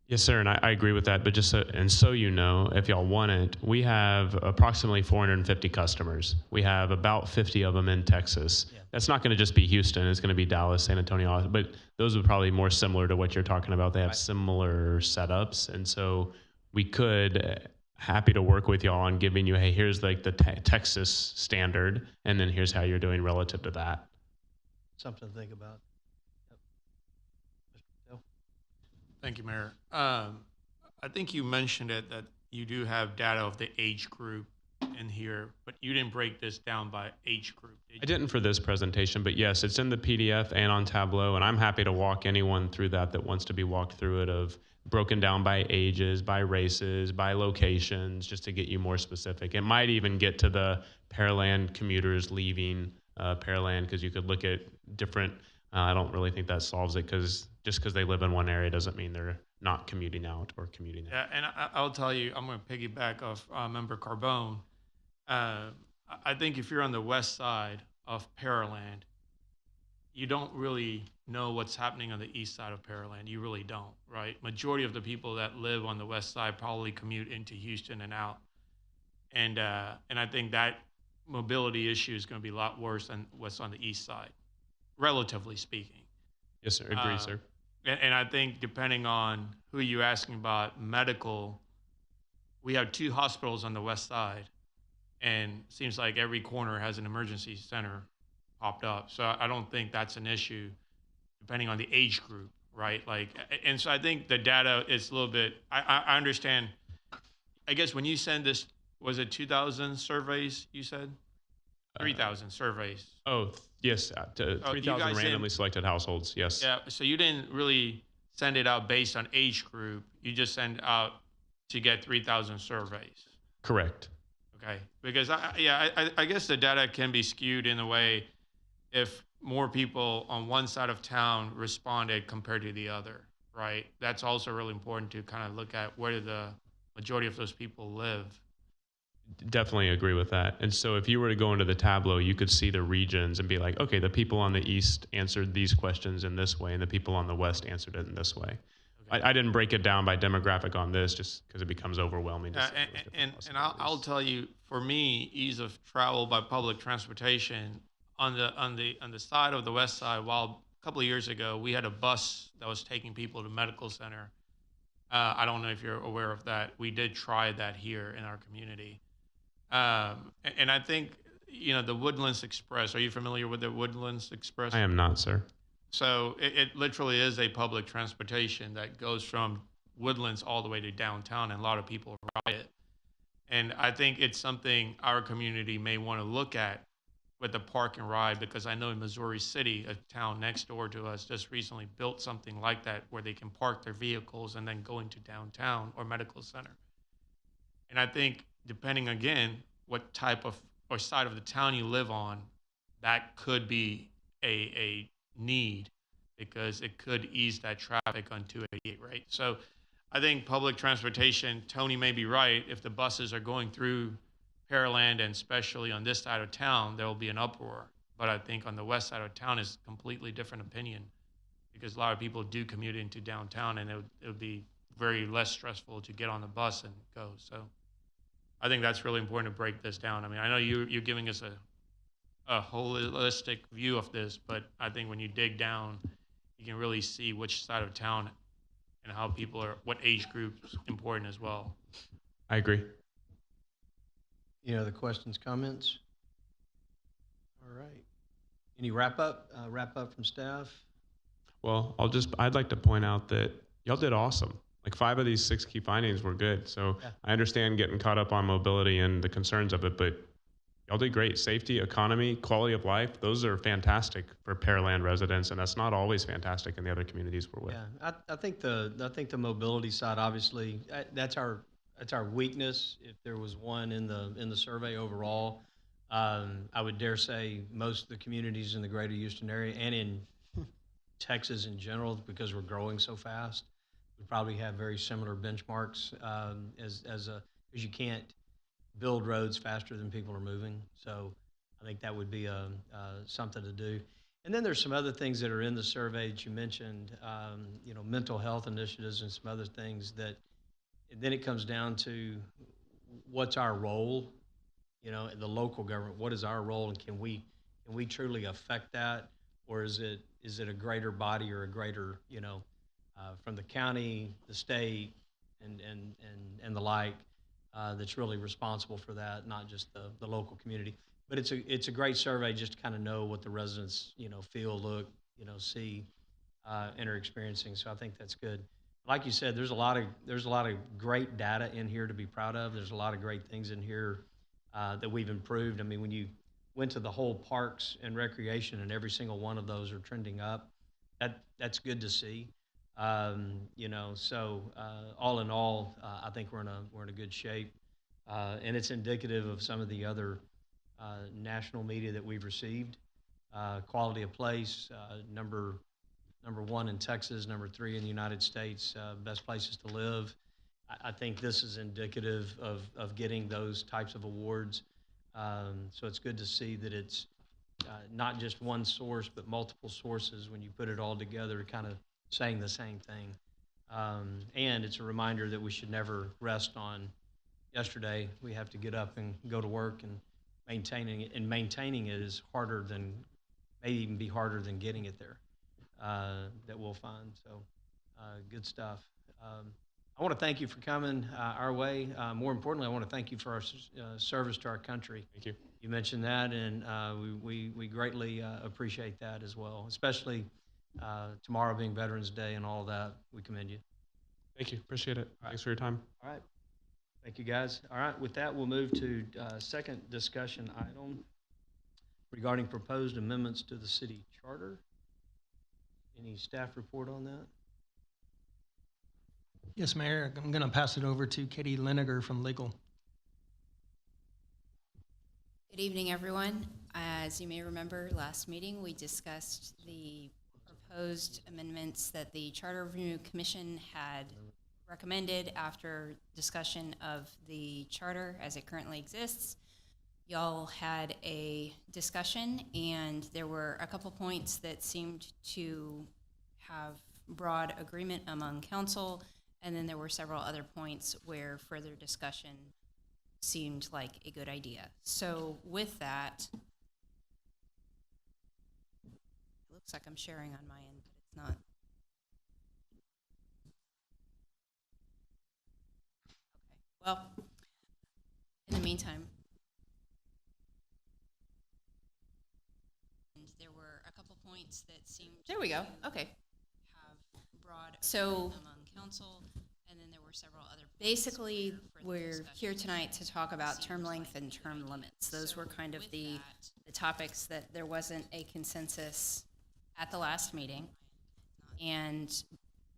Yes, sir, and I agree with that. But just so you know, if y'all want it, we have approximately 450 customers. We have about 50 of them in Texas. Yeah. That's not going to just be Houston. It's going to be Dallas, San Antonio, but those are probably more similar to what you're talking about. They have similar setups, and so we could happy to work with y'all on giving you, hey, here's like the Texas standard, and then here's how you're doing relative to that. Something to think about. Thank you, Mayor. I think you mentioned it, that you do have data of the age group in here, but you didn't break this down by age group. Did you? I didn't for this presentation, but yes, it's in the PDF and on Tableau, and I'm happy to walk anyone through that wants to be walked through it, of broken down by ages, by races, by locations, just to get you more specific. It might even get to the Pearland commuters leaving Pearland, because you could look at different, I don't really think that solves it, because just because they live in one area doesn't mean they're not commuting out or commuting out. Yeah, and I'll tell you, I'm going to piggyback off Member Carbone. I think if you're on the west side of Pearland, you don't really know what's happening on the east side of Pearland. You really don't, right? Majority of the people that live on the west side probably commute into Houston and out. And I think that mobility issue is going to be a lot worse than what's on the east side, relatively speaking. Yes, sir. Agree, sir. And I think depending on who you're asking about medical, we have 2 hospitals on the west side, and it seems like every corner has an emergency center popped up. So I don't think that's an issue, depending on the age group, right? Like, and so I think the data is a little bit. I understand. I guess when you send this, was it 2,000 surveys? You said 3,000 surveys. Oh, yes, 3,000 randomly selected households, yes. Yeah, so you didn't really send it out based on age group. You just send out to get 3,000 surveys. Correct. Okay, because I guess the data can be skewed in a way if more people on one side of town responded compared to the other, right? That's also really important to kind of look at where the majority of those people live. Definitely agree with that. And so if you were to go into the Tableau, you could see the regions and be like, okay, the people on the east answered these questions in this way, and the people on the west answered it in this way. Okay. I didn't break it down by demographic on this, just because it becomes overwhelming. And I'll tell you, for me, ease of travel by public transportation on the side of the west side. While a couple of years ago we had a bus that was taking people to medical center. I don't know if you're aware of that. We did try that here in our community. And I think, the Woodlands Express, are you familiar with the Woodlands Express? I am not, sir. So it literally is a public transportation that goes from Woodlands all the way to downtown, and a lot of people ride it. And I think it's something our community may want to look at with the park and ride, because I know in Missouri City, a town next door to us, just recently built something like that where they can park their vehicles and then go into downtown or medical center. And I think, depending again what type of or side of the town you live on, that could be a need, because it could ease that traffic on 288, right? So I think public transportation, Tony may be right, if the buses are going through Pearland, and especially on this side of town, there will be an uproar. But I think on the west side of town is a completely different opinion, because a lot of people do commute into downtown, and it would be very less stressful to get on the bus and go. So I think that's really important to break this down. I mean, I know you're giving us a holistic view of this, but I think when you dig down, you can really see which side of town and how people are, what age groups important as well. I agree. Any other questions, comments? All right. Any wrap up from staff? Well, I'd like to point out that y'all did awesome. Like 5 of these 6 key findings were good. So yeah. I understand getting caught up on mobility and the concerns of it, but y'all did great. Safety, economy, quality of life, those are fantastic for Pearland residents, and that's not always fantastic in the other communities we're with. Yeah, I think the mobility side, obviously, that's our weakness. If there was one in the survey overall, I would dare say most of the communities in the greater Houston area and in Texas in general, because we're growing so fast, we probably have very similar benchmarks as you can't build roads faster than people are moving. So I think that would be something to do. And then there's some other things that are in the survey that you mentioned, you know, mental health initiatives and some other things that, and then it comes down to what's our role, you know, in the local government. What is our role, and can we truly affect that, or is it a greater body or a greater, you know, from the county, the state, and the like, that's really responsible for that, not just the local community. But it's a great survey just to kind of know what the residents, you know, feel, look, you know, see, and are experiencing. So I think that's good. Like you said, there's a lot of great data in here to be proud of. There's a lot of great things in here that we've improved. I mean, when you went to the whole parks and recreation, and every single one of those are trending up, that's good to see. You know, so all in all, I think we're in a good shape, and it's indicative of some of the other national media that we've received. Quality of place, number 1 in Texas, number 3 in the United States, best places to live. I think this is indicative of getting those types of awards. So it's good to see that it's not just one source, but multiple sources when you put it all together, kind of saying the same thing. And it's a reminder that we should never rest on yesterday. We have to get up and go to work, and maintaining it. And maintaining it is harder than, maybe even be harder than getting it there, that we'll find. So good stuff. I want to thank you for coming our way. More importantly, I want to thank you for our service to our country. Thank you. You mentioned that, and we greatly appreciate that as well, especially tomorrow being Veterans Day and all of that. We commend you. Thank you. Appreciate it. Thanks for your time. All right. Thank you, guys. All right, with that, we'll move to second discussion item regarding proposed amendments to the city charter. Any staff report on that? Yes, Mayor, I'm going to pass it over to Katie Liniger from Legal. Good evening, everyone. As you may remember, last meeting we discussed the proposed amendments that the Charter Review Commission had recommended after discussion of the charter as it currently exists. Y'all had a discussion, and there were a couple points that seemed to have broad agreement among council, and then there were several other points where further discussion seemed like a good idea. So with that, it looks like I'm sharing on my end, but it's not. Well, in the meantime, and there were a couple points that seemed. There we go. Okay. Have broad so among council, and then there were several other. Basically, we're here tonight to talk about term length and term limits. Those were kind of the topics that there wasn't a consensus at the last meeting, and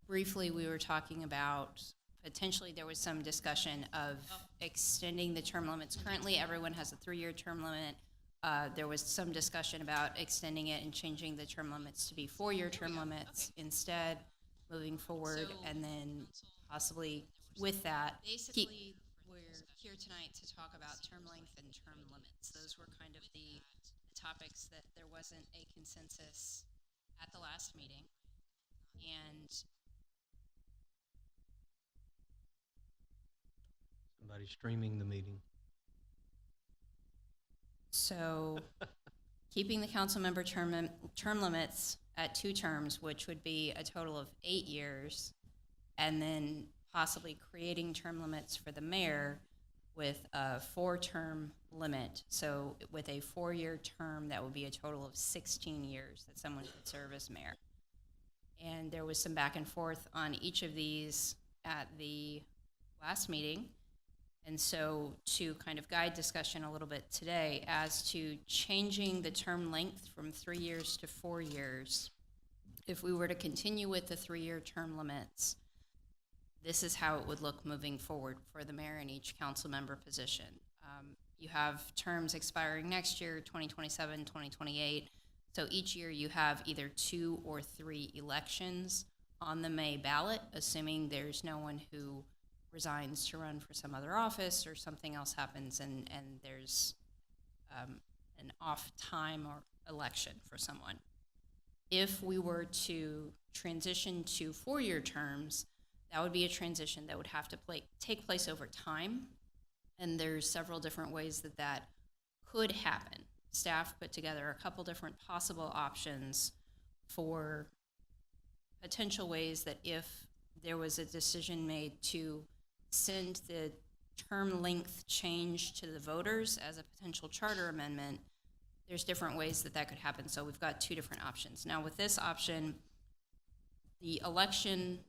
briefly we were talking about. Potentially, there was some discussion of extending the term limits. Currently, everyone has a 3-year term limit. There was some discussion about extending it and changing the term limits to be 4-year term limits instead, moving forward, and then possibly with that. Basically, we're here tonight to talk about term length and term limits. Those were kind of the topics that there wasn't a consensus at the last meeting, and. Somebody streaming the meeting. So keeping the council member term limits at 2 terms, which would be a total of 8 years, and then possibly creating term limits for the mayor with a 4-term limit. So with a 4-year term, that would be a total of 16 years that someone could serve as mayor. And there was some back and forth on each of these at the last meeting. And so to kind of guide discussion a little bit today as to changing the term length from 3 years to 4 years, if we were to continue with the 3-year term limits, this is how it would look moving forward for the mayor in each council member position. You have terms expiring next year, 2027, 2028. So each year you have either 2 or 3 elections on the May ballot, assuming there's no one who resigns to run for some other office or something else happens and there's an off time or election for someone. If we were to transition to 4-year terms, that would be a transition that would have to take place over time. And there's several different ways that that could happen. Staff put together a couple different possible options for potential ways that if there was a decision made to send the term length change to the voters as a potential charter amendment, there's different ways that that could happen. So we've got 2 different options. Now with this option, the election,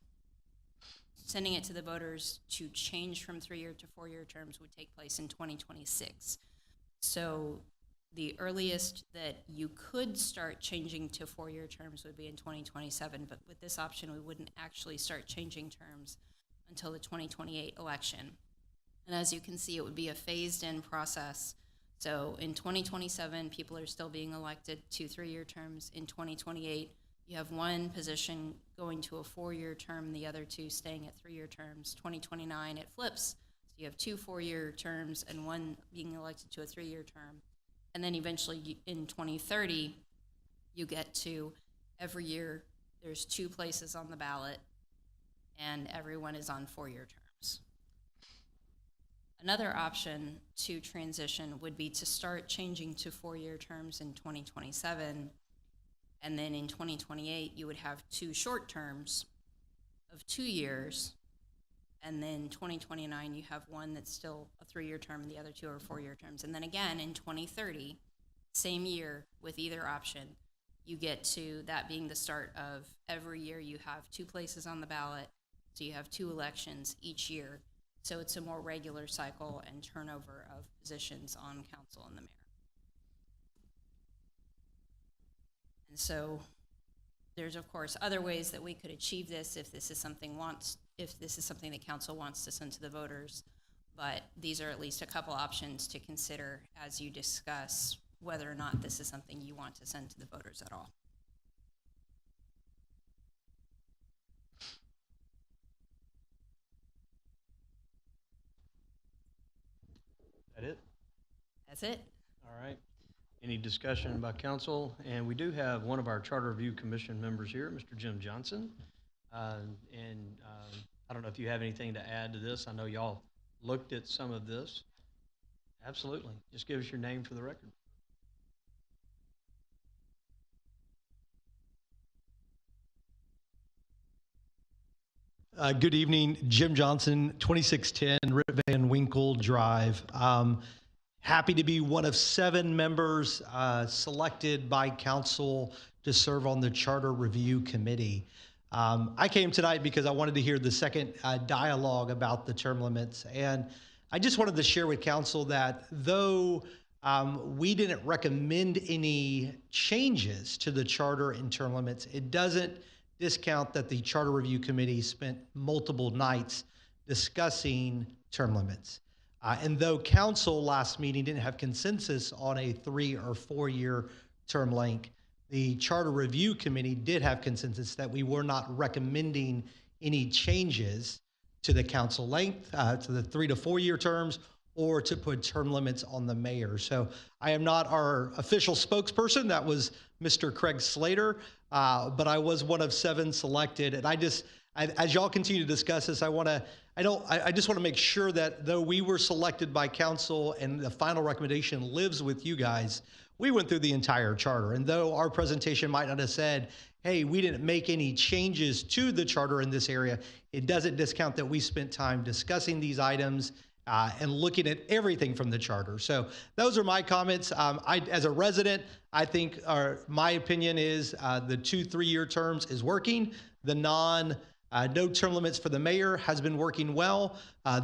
sending it to the voters to change from 3-year to 4-year terms would take place in 2026. So the earliest that you could start changing to 4-year terms would be in 2027, but with this option, we wouldn't actually start changing terms until the 2028 election. And as you can see, it would be a phased-in process. So in 2027, people are still being elected to 3-year terms. In 2028, you have one position going to a 4-year term, the other 2 staying at 3-year terms. 2029, it flips. So you have 2 4-year terms and one being elected to a 3-year term. And then eventually in 2030, you get to every year there's 2 places on the ballot and everyone is on 4-year terms. Another option to transition would be to start changing to 4-year terms in 2027. And then in 2028, you would have 2 short terms of 2 years. And then 2029, you have one that's still a 3-year term, and the other 2 are 4-year terms. And then again, in 2030, same year with either option, you get to that being the start of every year you have 2 places on the ballot, so you have 2 elections each year. So it's a more regular cycle and turnover of positions on council and the mayor. And so there's, of course, other ways that we could achieve this if this is something that council wants to send to the voters. But these are at least a couple options to consider as you discuss whether or not this is something you want to send to the voters at all. That it? That's it. All right. Any discussion by council? And we do have one of our Charter Review Commission members here, Mr. Jim Johnson. I don't know if you have anything to add to this. I know y'all looked at some of this. Absolutely. Just give us your name for the record. Good evening, Jim Johnson, 2610 Rip Van Winkle Drive. Happy to be one of 7 members selected by council to serve on the Charter Review Committee. I came tonight because I wanted to hear the second dialogue about the term limits. And I just wanted to share with council that though we didn't recommend any changes to the charter and term limits, it doesn't discount that the Charter Review Committee spent multiple nights discussing term limits. And though council last meeting didn't have consensus on a 3 or 4-year term length, the Charter Review Committee did have consensus that we were not recommending any changes to the council length, to the 3 to 4 year terms, or to put term limits on the mayor. So I am not our official spokesperson. That was Mr. Craig Slater, but I was one of 7 selected. And as y'all continue to discuss this, I just want to make sure that though we were selected by council and the final recommendation lives with you guys, we went through the entire charter. And though our presentation might not have said, hey, we didn't make any changes to the charter in this area, it doesn't discount that we spent time discussing these items and looking at everything from the charter. So those are my comments. As a resident, I think my opinion is the 2 3-year terms is working. The no term limits for the mayor has been working well.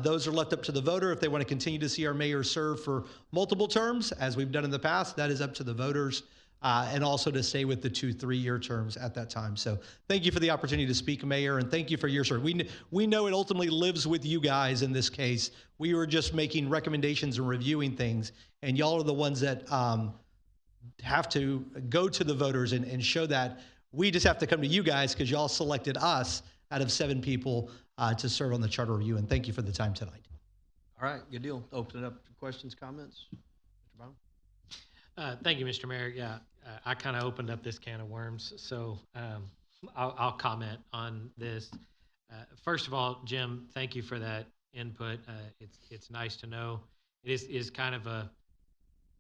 Those are left up to the voter. If they want to continue to see our mayor serve for multiple terms, as we've done in the past, that is up to the voters, and also to stay with the 2 3-year terms at that time. So thank you for the opportunity to speak, Mayor, and thank you for your service. We know it ultimately lives with you guys in this case. We were just making recommendations and reviewing things, and y'all are the ones that have to go to the voters and show that. We just have to come to you guys because y'all selected us out of 7 people to serve on the Charter Review, and thank you for the time tonight. All right, good deal. Open it up to questions, comments. Mr. Brown? Thank you, Mr. Mayor. Yeah, I kind of opened up this can of worms, so I'll comment on this. First of all, Jim, thank you for that input. It's nice to know. It is kind of a,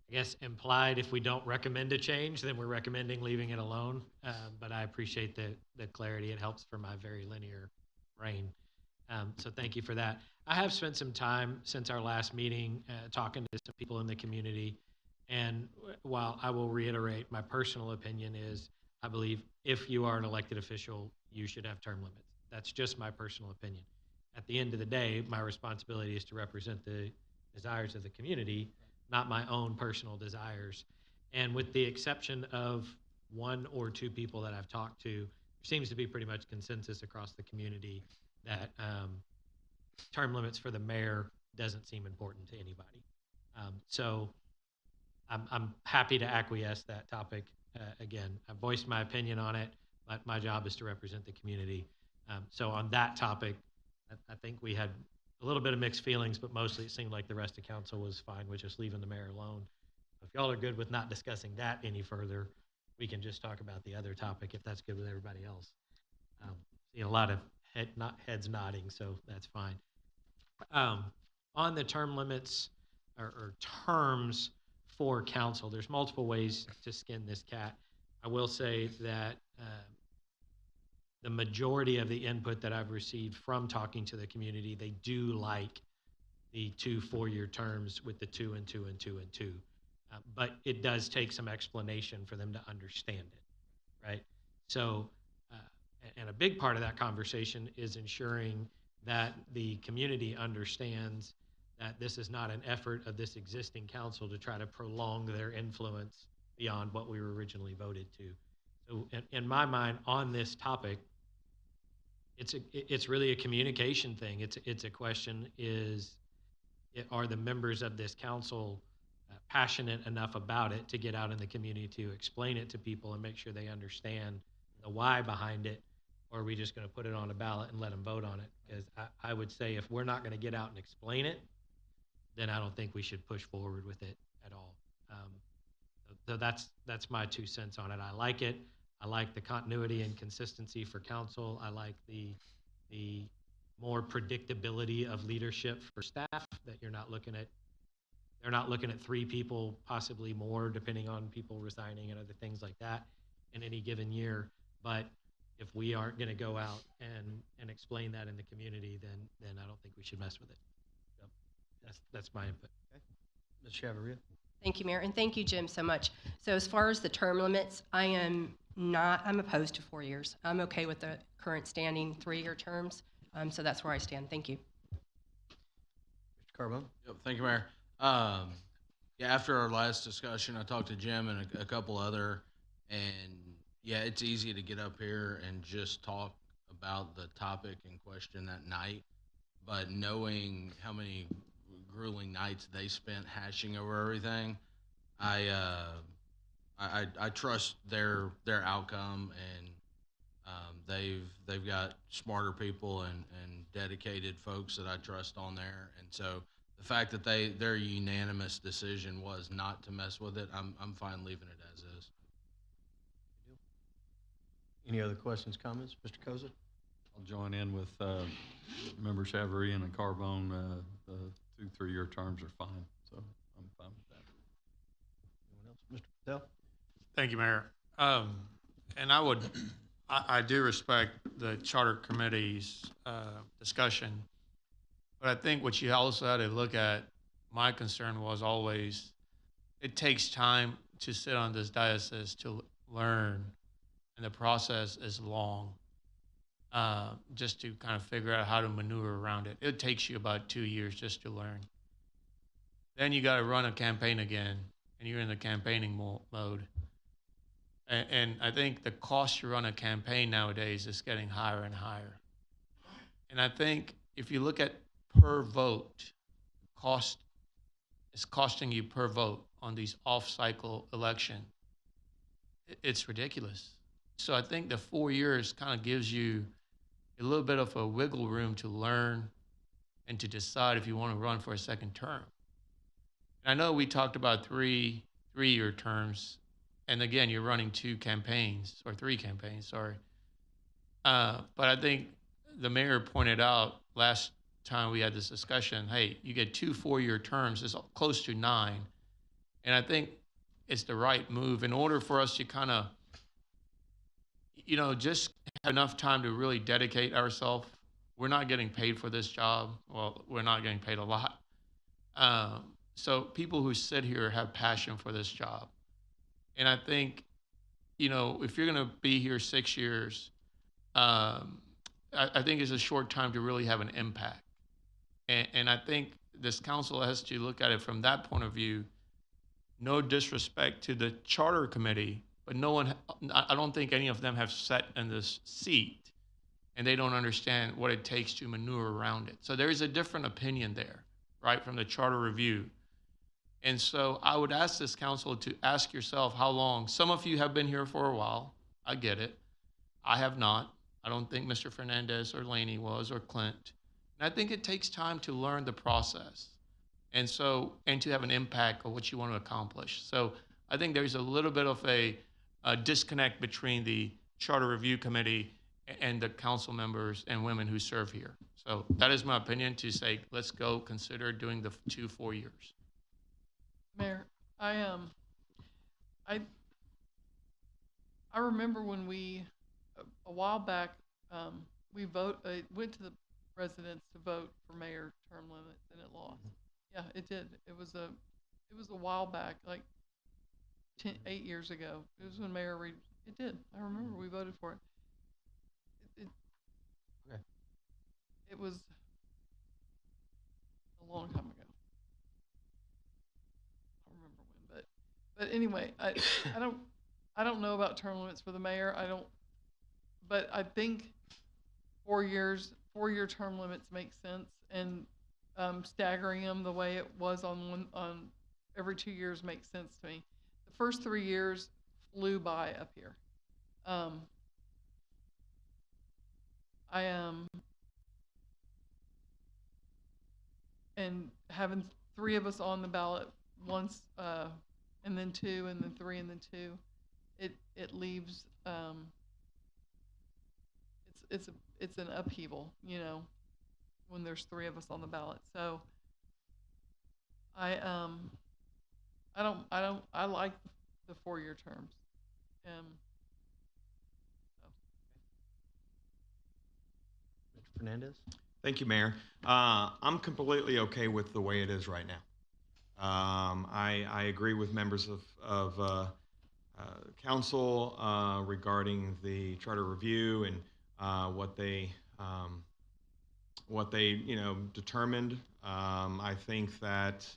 I guess, implied if we don't recommend a change, then we're recommending leaving it alone. But I appreciate the clarity. It helps for my very linear brain. So thank you for that. I have spent some time since our last meeting talking to some people in the community. And while I will reiterate, my personal opinion is I believe if you are an elected official, you should have term limits. That's just my personal opinion. At the end of the day, my responsibility is to represent the desires of the community, not my own personal desires. And with the exception of one or two people that I've talked to, there seems to be pretty much consensus across the community that term limits for the mayor doesn't seem important to anybody. So I'm happy to acquiesce that topic. Again, I voiced my opinion on it, but my job is to represent the community. So on that topic, I think we had a little bit of mixed feelings, but mostly it seemed like the rest of council was fine with just leaving the mayor alone. If y'all are good with not discussing that any further, we can just talk about the other topic if that's good with everybody else. See a lot of heads nodding, so that's fine. On the term limits or terms for council, there's multiple ways to skin this cat. I will say that the majority of the input that I've received from talking to the community, they do like the 2 4-year terms with the 2 and 2 and 2 and 2. But it does take some explanation for them to understand it, right? So, and a big part of that conversation is ensuring that the community understands that this is not an effort of this existing council to try to prolong their influence beyond what we were originally voted to. So in my mind, on this topic, it's really a communication thing. It's a question are the members of this council passionate enough about it to get out in the community to explain it to people and make sure they understand the why behind it, or are we just going to put it on a ballot and let them vote on it? Because I would say if we're not going to get out and explain it, then I don't think we should push forward with it at all. So that's my 2 cents on it. I like it. I like the continuity and consistency for council. I like the more predictability of leadership for staff, that they're not looking at 3 people, possibly more, depending on people resigning and other things like that in any given year. But if we aren't going to go out and explain that in the community, then I don't think we should mess with it. So that's my input. Okay. Ms. Chavarria. Thank you, Mayor, and thank you, Jim, so much. So as far as the term limits, I'm opposed to 4 years. I'm okay with the current standing 3-year terms. So that's where I stand. Thank you. Mr. Carbone. Yep, thank you, Mayor. Yeah, after our last discussion, I talked to Jim and a couple other, and yeah, it's easy to get up here and just talk about the topic in question that night, but knowing how many grueling nights they spent hashing over everything, I trust their outcome, and they've got smarter people and dedicated folks that I trust on there, and so the fact that their unanimous decision was not to mess with it, I'm fine leaving it as is. Any other questions, comments? Mr. Koza? I'll join in with Member Chavarria and Carbone. The 2 3-year terms are fine, so I'm fine with that. Anyone else? Mr. Patel? Thank you, Mayor. And I do respect the Charter Committee's discussion, but I think what you also had to look at, my concern was always, it takes time to sit on this diocese to learn, and the process is long, just to kind of figure out how to maneuver around it. It takes you about 2 years just to learn. Then you got to run a campaign again, and you're in the campaigning mode. And I think the cost to run a campaign nowadays is getting higher and higher. And I think if you look at per vote, cost is costing you per vote on these off-cycle election, it's ridiculous. So I think the 4 years kind of gives you a little bit of a wiggle room to learn and to decide if you want to run for a second term. And I know we talked about 3 3-year terms and again, you're running 2 campaigns or 3 campaigns, sorry. But I think the mayor pointed out last time we had this discussion, hey, you get 2 4-year terms, it's close to 9. And I think it's the right move in order for us to kind of, just have enough time to really dedicate ourselves. We're not getting paid for this job. Well, we're not getting paid a lot. So people who sit here have passion for this job. And I think, if you're going to be here 6 years, I think it's a short time to really have an impact. And I think this council has to look at it from that point of view. No disrespect to the charter committee, but I don't think any of them have sat in this seat, and they don't understand what it takes to maneuver around it. So there is a different opinion there, right, from the charter review. And so I would ask this council to ask yourself how long. Some of you have been here for a while. I get it. I have not. I don't think Mr. Fernandez or Laney was, or Clint. And I think it takes time to learn the process and to have an impact on what you want to accomplish. So I think there's a little bit of a disconnect between the Charter Review Committee and the council members and women who serve here. So that is my opinion, to say, let's go consider doing the 2 4 years. Mayor, I remember when a while back, we went to the residents to vote for mayor term limits, and it lost. Yeah, it did. It was a while back, like 8 years ago. It was when Mayor Reed. It did. I remember we voted for it. Okay. It was a long time ago. I don't remember when, but anyway, I don't know about term limits for the mayor. But I think 4-year term limits make sense, and staggering them the way it was on every 2 years makes sense to me. The first 3 years flew by up here. And having 3 of us on the ballot once, and then 2, and then 3, and then 2, it leaves. It's an upheaval, when there's 3 of us on the ballot. So I like the 4-year terms. Mr. Fernandez? Thank you, Mayor. I'm completely okay with the way it is right now. I agree with members of council regarding the charter review and what they determined. I think that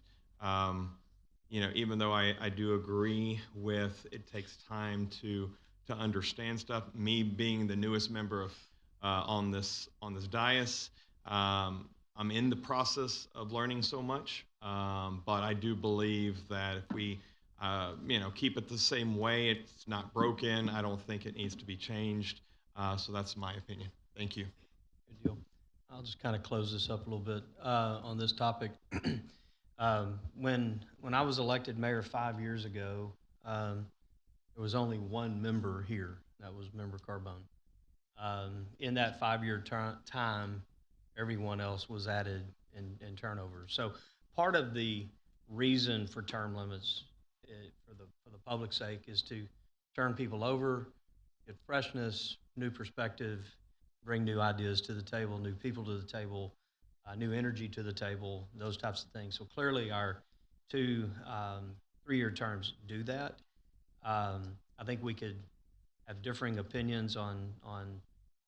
even though I do agree with it takes time to understand stuff. Me being the newest member of on this dais, I'm in the process of learning so much, but I do believe that if we keep it the same way, it's not broken. I don't think it needs to be changed. So that's my opinion. Thank you. Good deal. I'll just kind of close this up a little bit on this topic. When I was elected mayor 5 years ago, there was only one member here. That was Member Carbone. In that 5-year time, everyone else was added in turnover. So part of the reason for term limits for the public's sake is to turn people over, get freshness, new perspective, bring new ideas to the table, new people to the table, new energy to the table, those types of things. So clearly our 2 3-year terms do that. I think we could have differing opinions on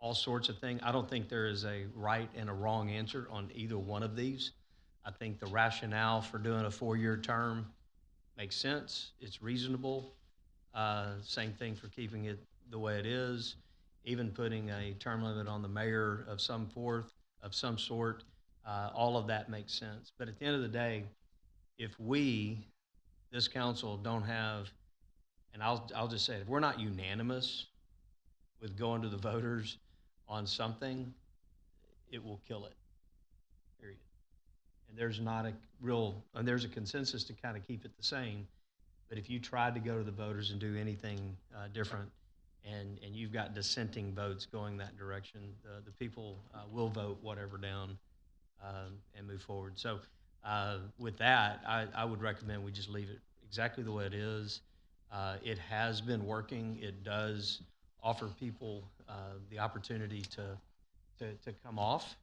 all sorts of things. I don't think there is a right and a wrong answer on either one of these. I think the rationale for doing a 4-year term makes sense. It's reasonable. Same thing for keeping it the way it is. Even putting a term limit on the mayor of some sort, all of that makes sense. But at the end of the day, if we, this council, don't have, and I'll just say it, if we're not unanimous with going to the voters on something, it will kill it, period. And there's not a real, and there's a consensus to kind of keep it the same, But if you tried to go to the voters and do anything different, and you've got dissenting votes going that direction, the people will vote whatever down and move forward. So with that, I would recommend we just leave it exactly the way it is. It has been working. It does offer people the opportunity to come off,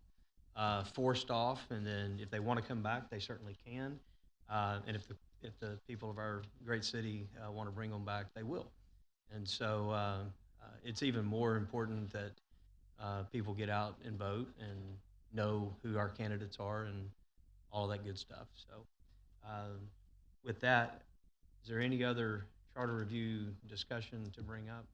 forced off, and then if they want to come back, they certainly can. And if the people of our great city want to bring them back, they will. And so it's even more important that people get out and vote and know who our candidates are and all that good stuff. So with that, is there any other charter review discussion to bring up?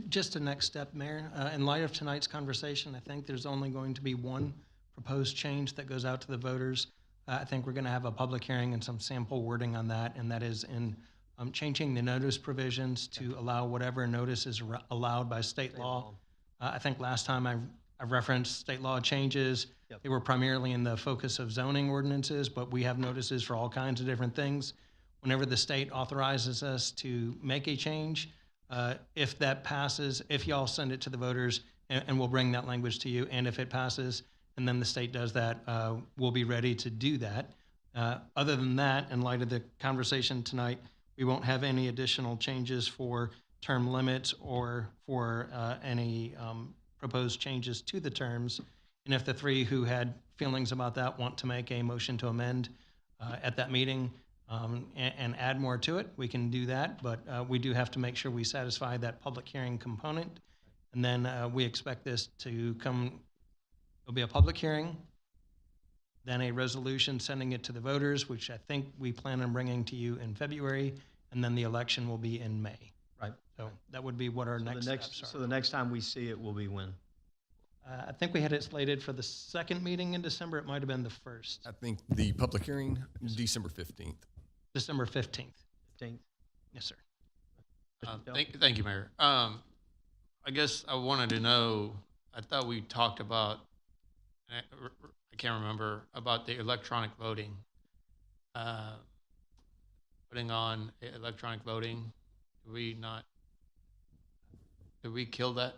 Just a next step, Mayor. In light of tonight's conversation, I think there's only going to be one proposed change that goes out to the voters. I think we're going to have a public hearing and some sample wording on that, and that is in changing the notice provisions to allow whatever notice is allowed by state law. I think last time I referenced state law changes. Yep. They were primarily in the focus of zoning ordinances, but we have notices for all kinds of different things. Whenever the state authorizes us to make a change, if that passes, if y'all send it to the voters, and we'll bring that language to you, and if it passes, and then the state does that, we'll be ready to do that. Other than that, in light of the conversation tonight, we won't have any additional changes for term limits or for any proposed changes to the terms. And if the three who had feelings about that want to make a motion to amend at that meeting and add more to it, we can do that. But we do have to make sure we satisfy that public hearing component. And then we expect this to come, there'll be a public hearing, then a resolution sending it to the voters, which I think we plan on bringing to you in February, and then the election will be in May. Right. So that would be what our next steps are. So the next time we see it will be when? I think we had it slated for the second meeting in December. It might have been the first. I think the public hearing, December 15th. December 15th. 15th. Yes, sir. Thank you, Mayor. I guess I wanted to know, I thought we talked about, I can't remember, about the electronic voting. Putting on electronic voting. Did we kill that?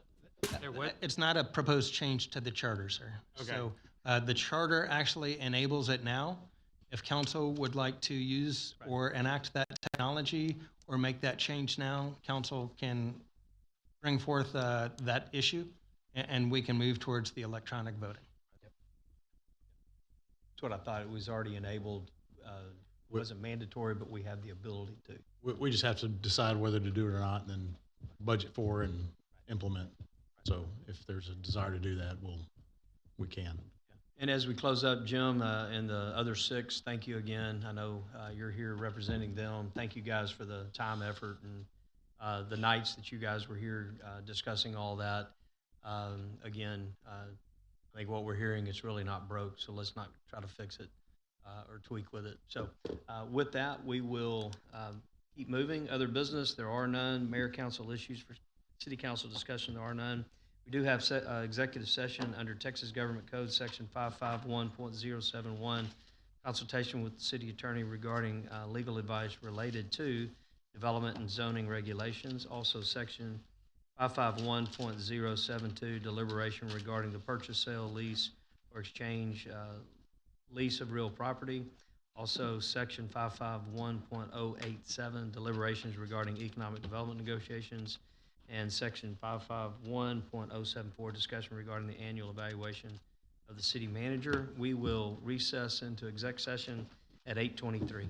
It's not a proposed change to the charter, sir. Okay. So the charter actually enables it now. If council would like to use or enact that technology or make that change now, council can bring forth that issue and we can move towards the electronic voting. That's what I thought. It was already enabled. It wasn't mandatory, but we have the ability to. We just have to decide whether to do it or not, and then budget for and implement. So if there's a desire to do that, we can. And as we close up, Jim and the other six, thank you again. I know you're here representing them. Thank you guys for the time, effort, and the nights that you guys were here discussing all that. Again, I think what we're hearing is really not broke, so let's not try to fix it or tweak with it. So with that, we will keep moving. Other business, there are none. Mayor, council issues for city council discussion, there are none. We do have executive session under Texas Government Code Section 551.071, consultation with the city attorney regarding legal advice related to development and zoning regulations. Also Section 551.072, deliberation regarding the purchase, sale, lease, or exchange lease of real property. Also Section 551.087, deliberations regarding economic development negotiations. And Section 551.074, discussion regarding the annual evaluation of the city manager. We will recess into exec session at 8:23.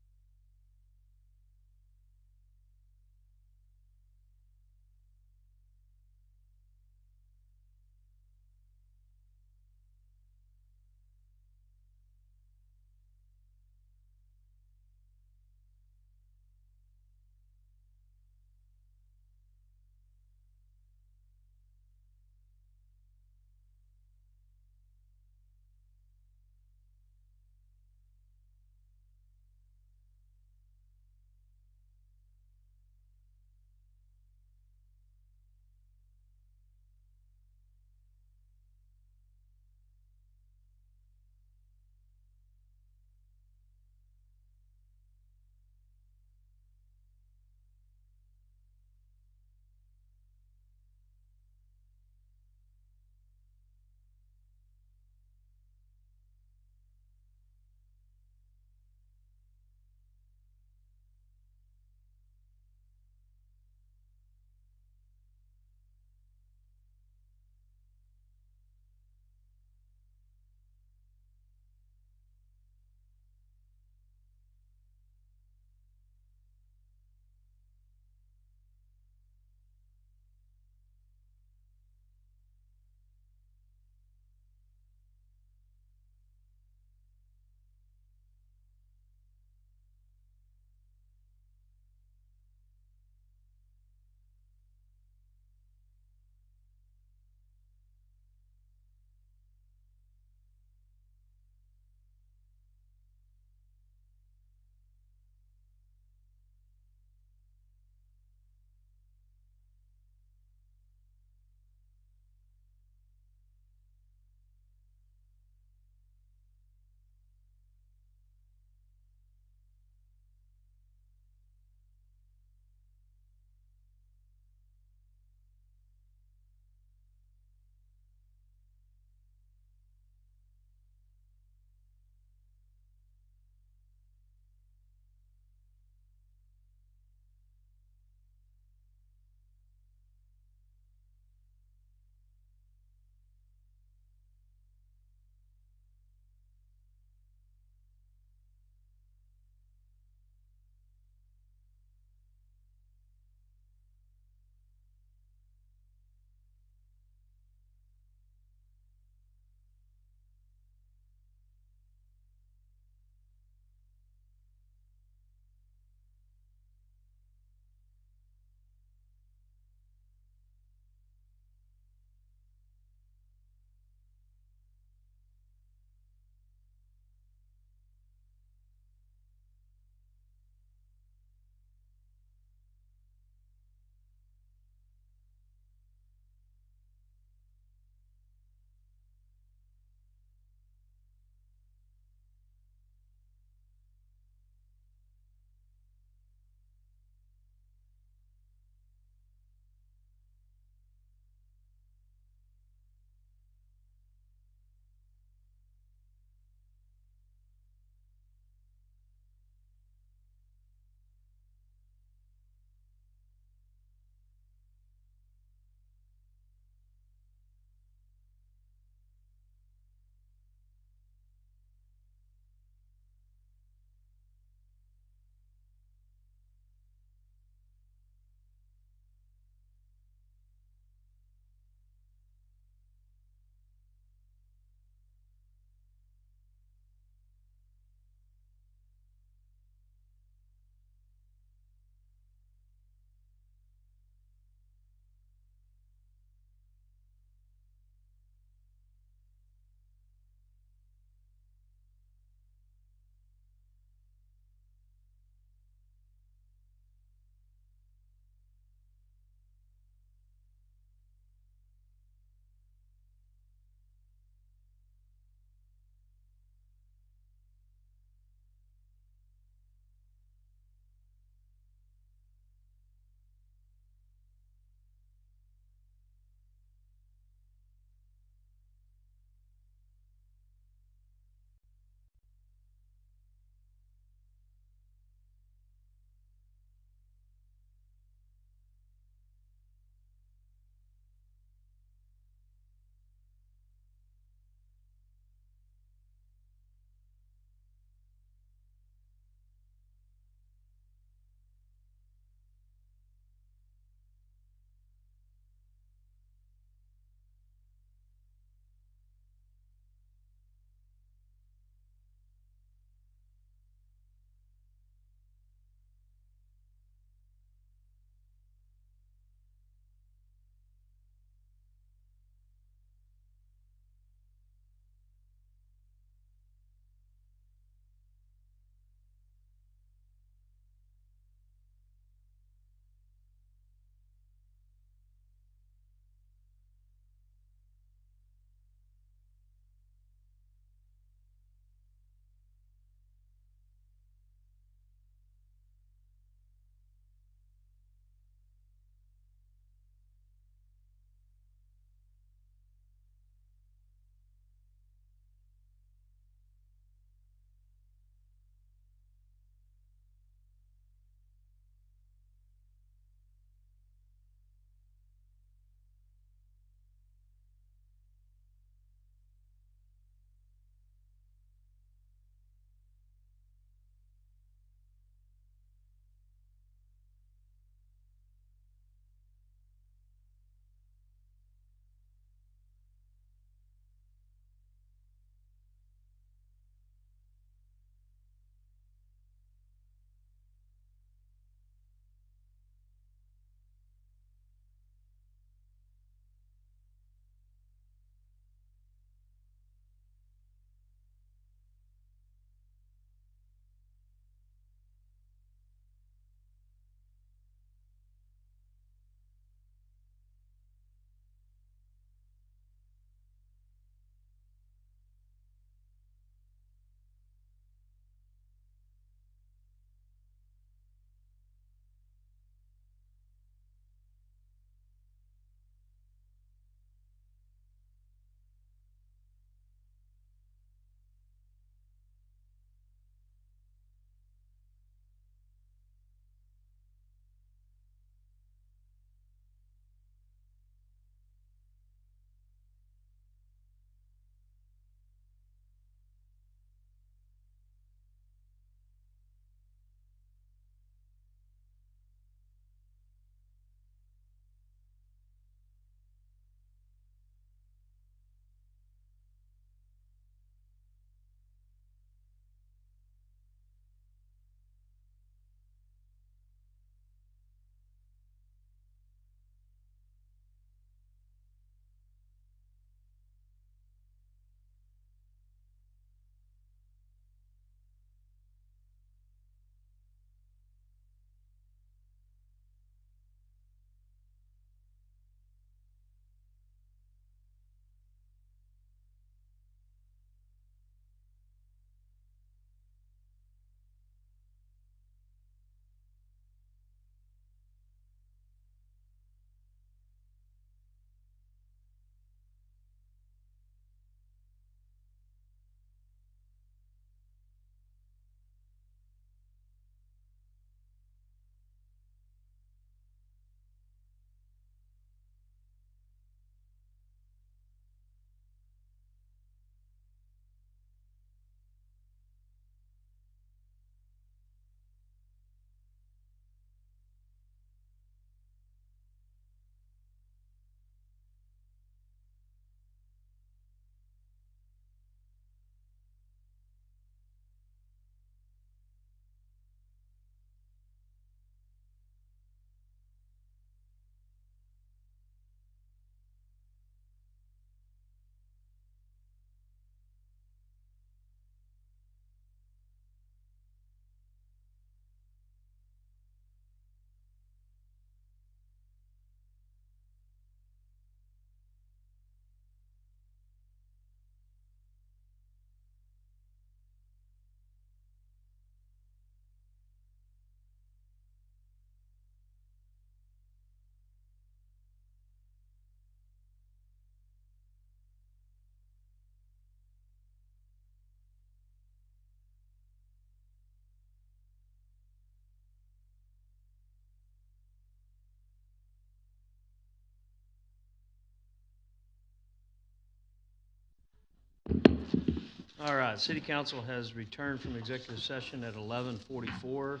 All right, City Council has returned from executive session at 11:44.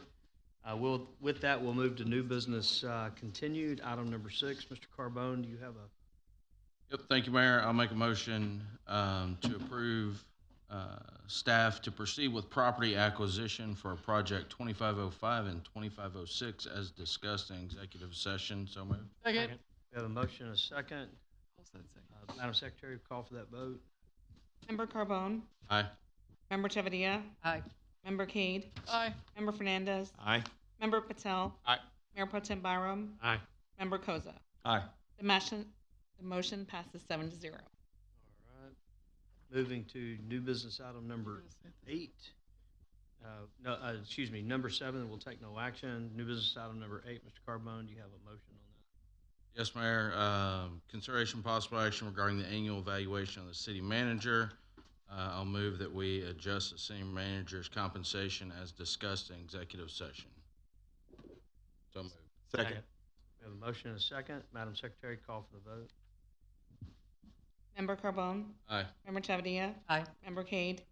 With that, we'll move to new business continued. Item number 6, Mr. Carbone, do you have a? Yep, thank you, Mayor. I'll make a motion to approve staff to proceed with property acquisition for project 2505 and 2506 as discussed in executive session. So moved. Second. We have a motion and a second. Madam Secretary, call for that vote. Member Carbone? Aye. Member Chevadia? Aye. Member Cade? Aye. Member Fernandez? Aye. Member Patel? Aye. Mayor Pro Tem Byram? Aye. Member Koza? Aye. The motion passes 7-0. All right. Moving to new business item number 8. Number 7, we'll take no action. New business item number 8, Mr. Carbone, do you have a motion on that? Yes, Mayor. Consideration possible action regarding the annual evaluation of the city manager. I'll move that we adjust the city manager's compensation as discussed in executive session. So moved. Second. We have a motion and a second. Madam Secretary, call for the vote. Member Carbone? Aye. Member Chevadia? Aye. Member Cade?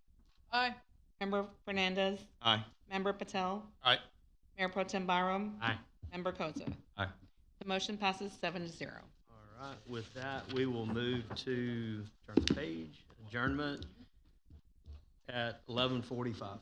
Aye. Member Fernandez? Aye. Member Patel? Aye. Mayor Pro Tem Byram? Aye. Member Koza? Aye. The motion passes 7-0. All right, with that, we will move to, turn the page, adjournment at 11:45.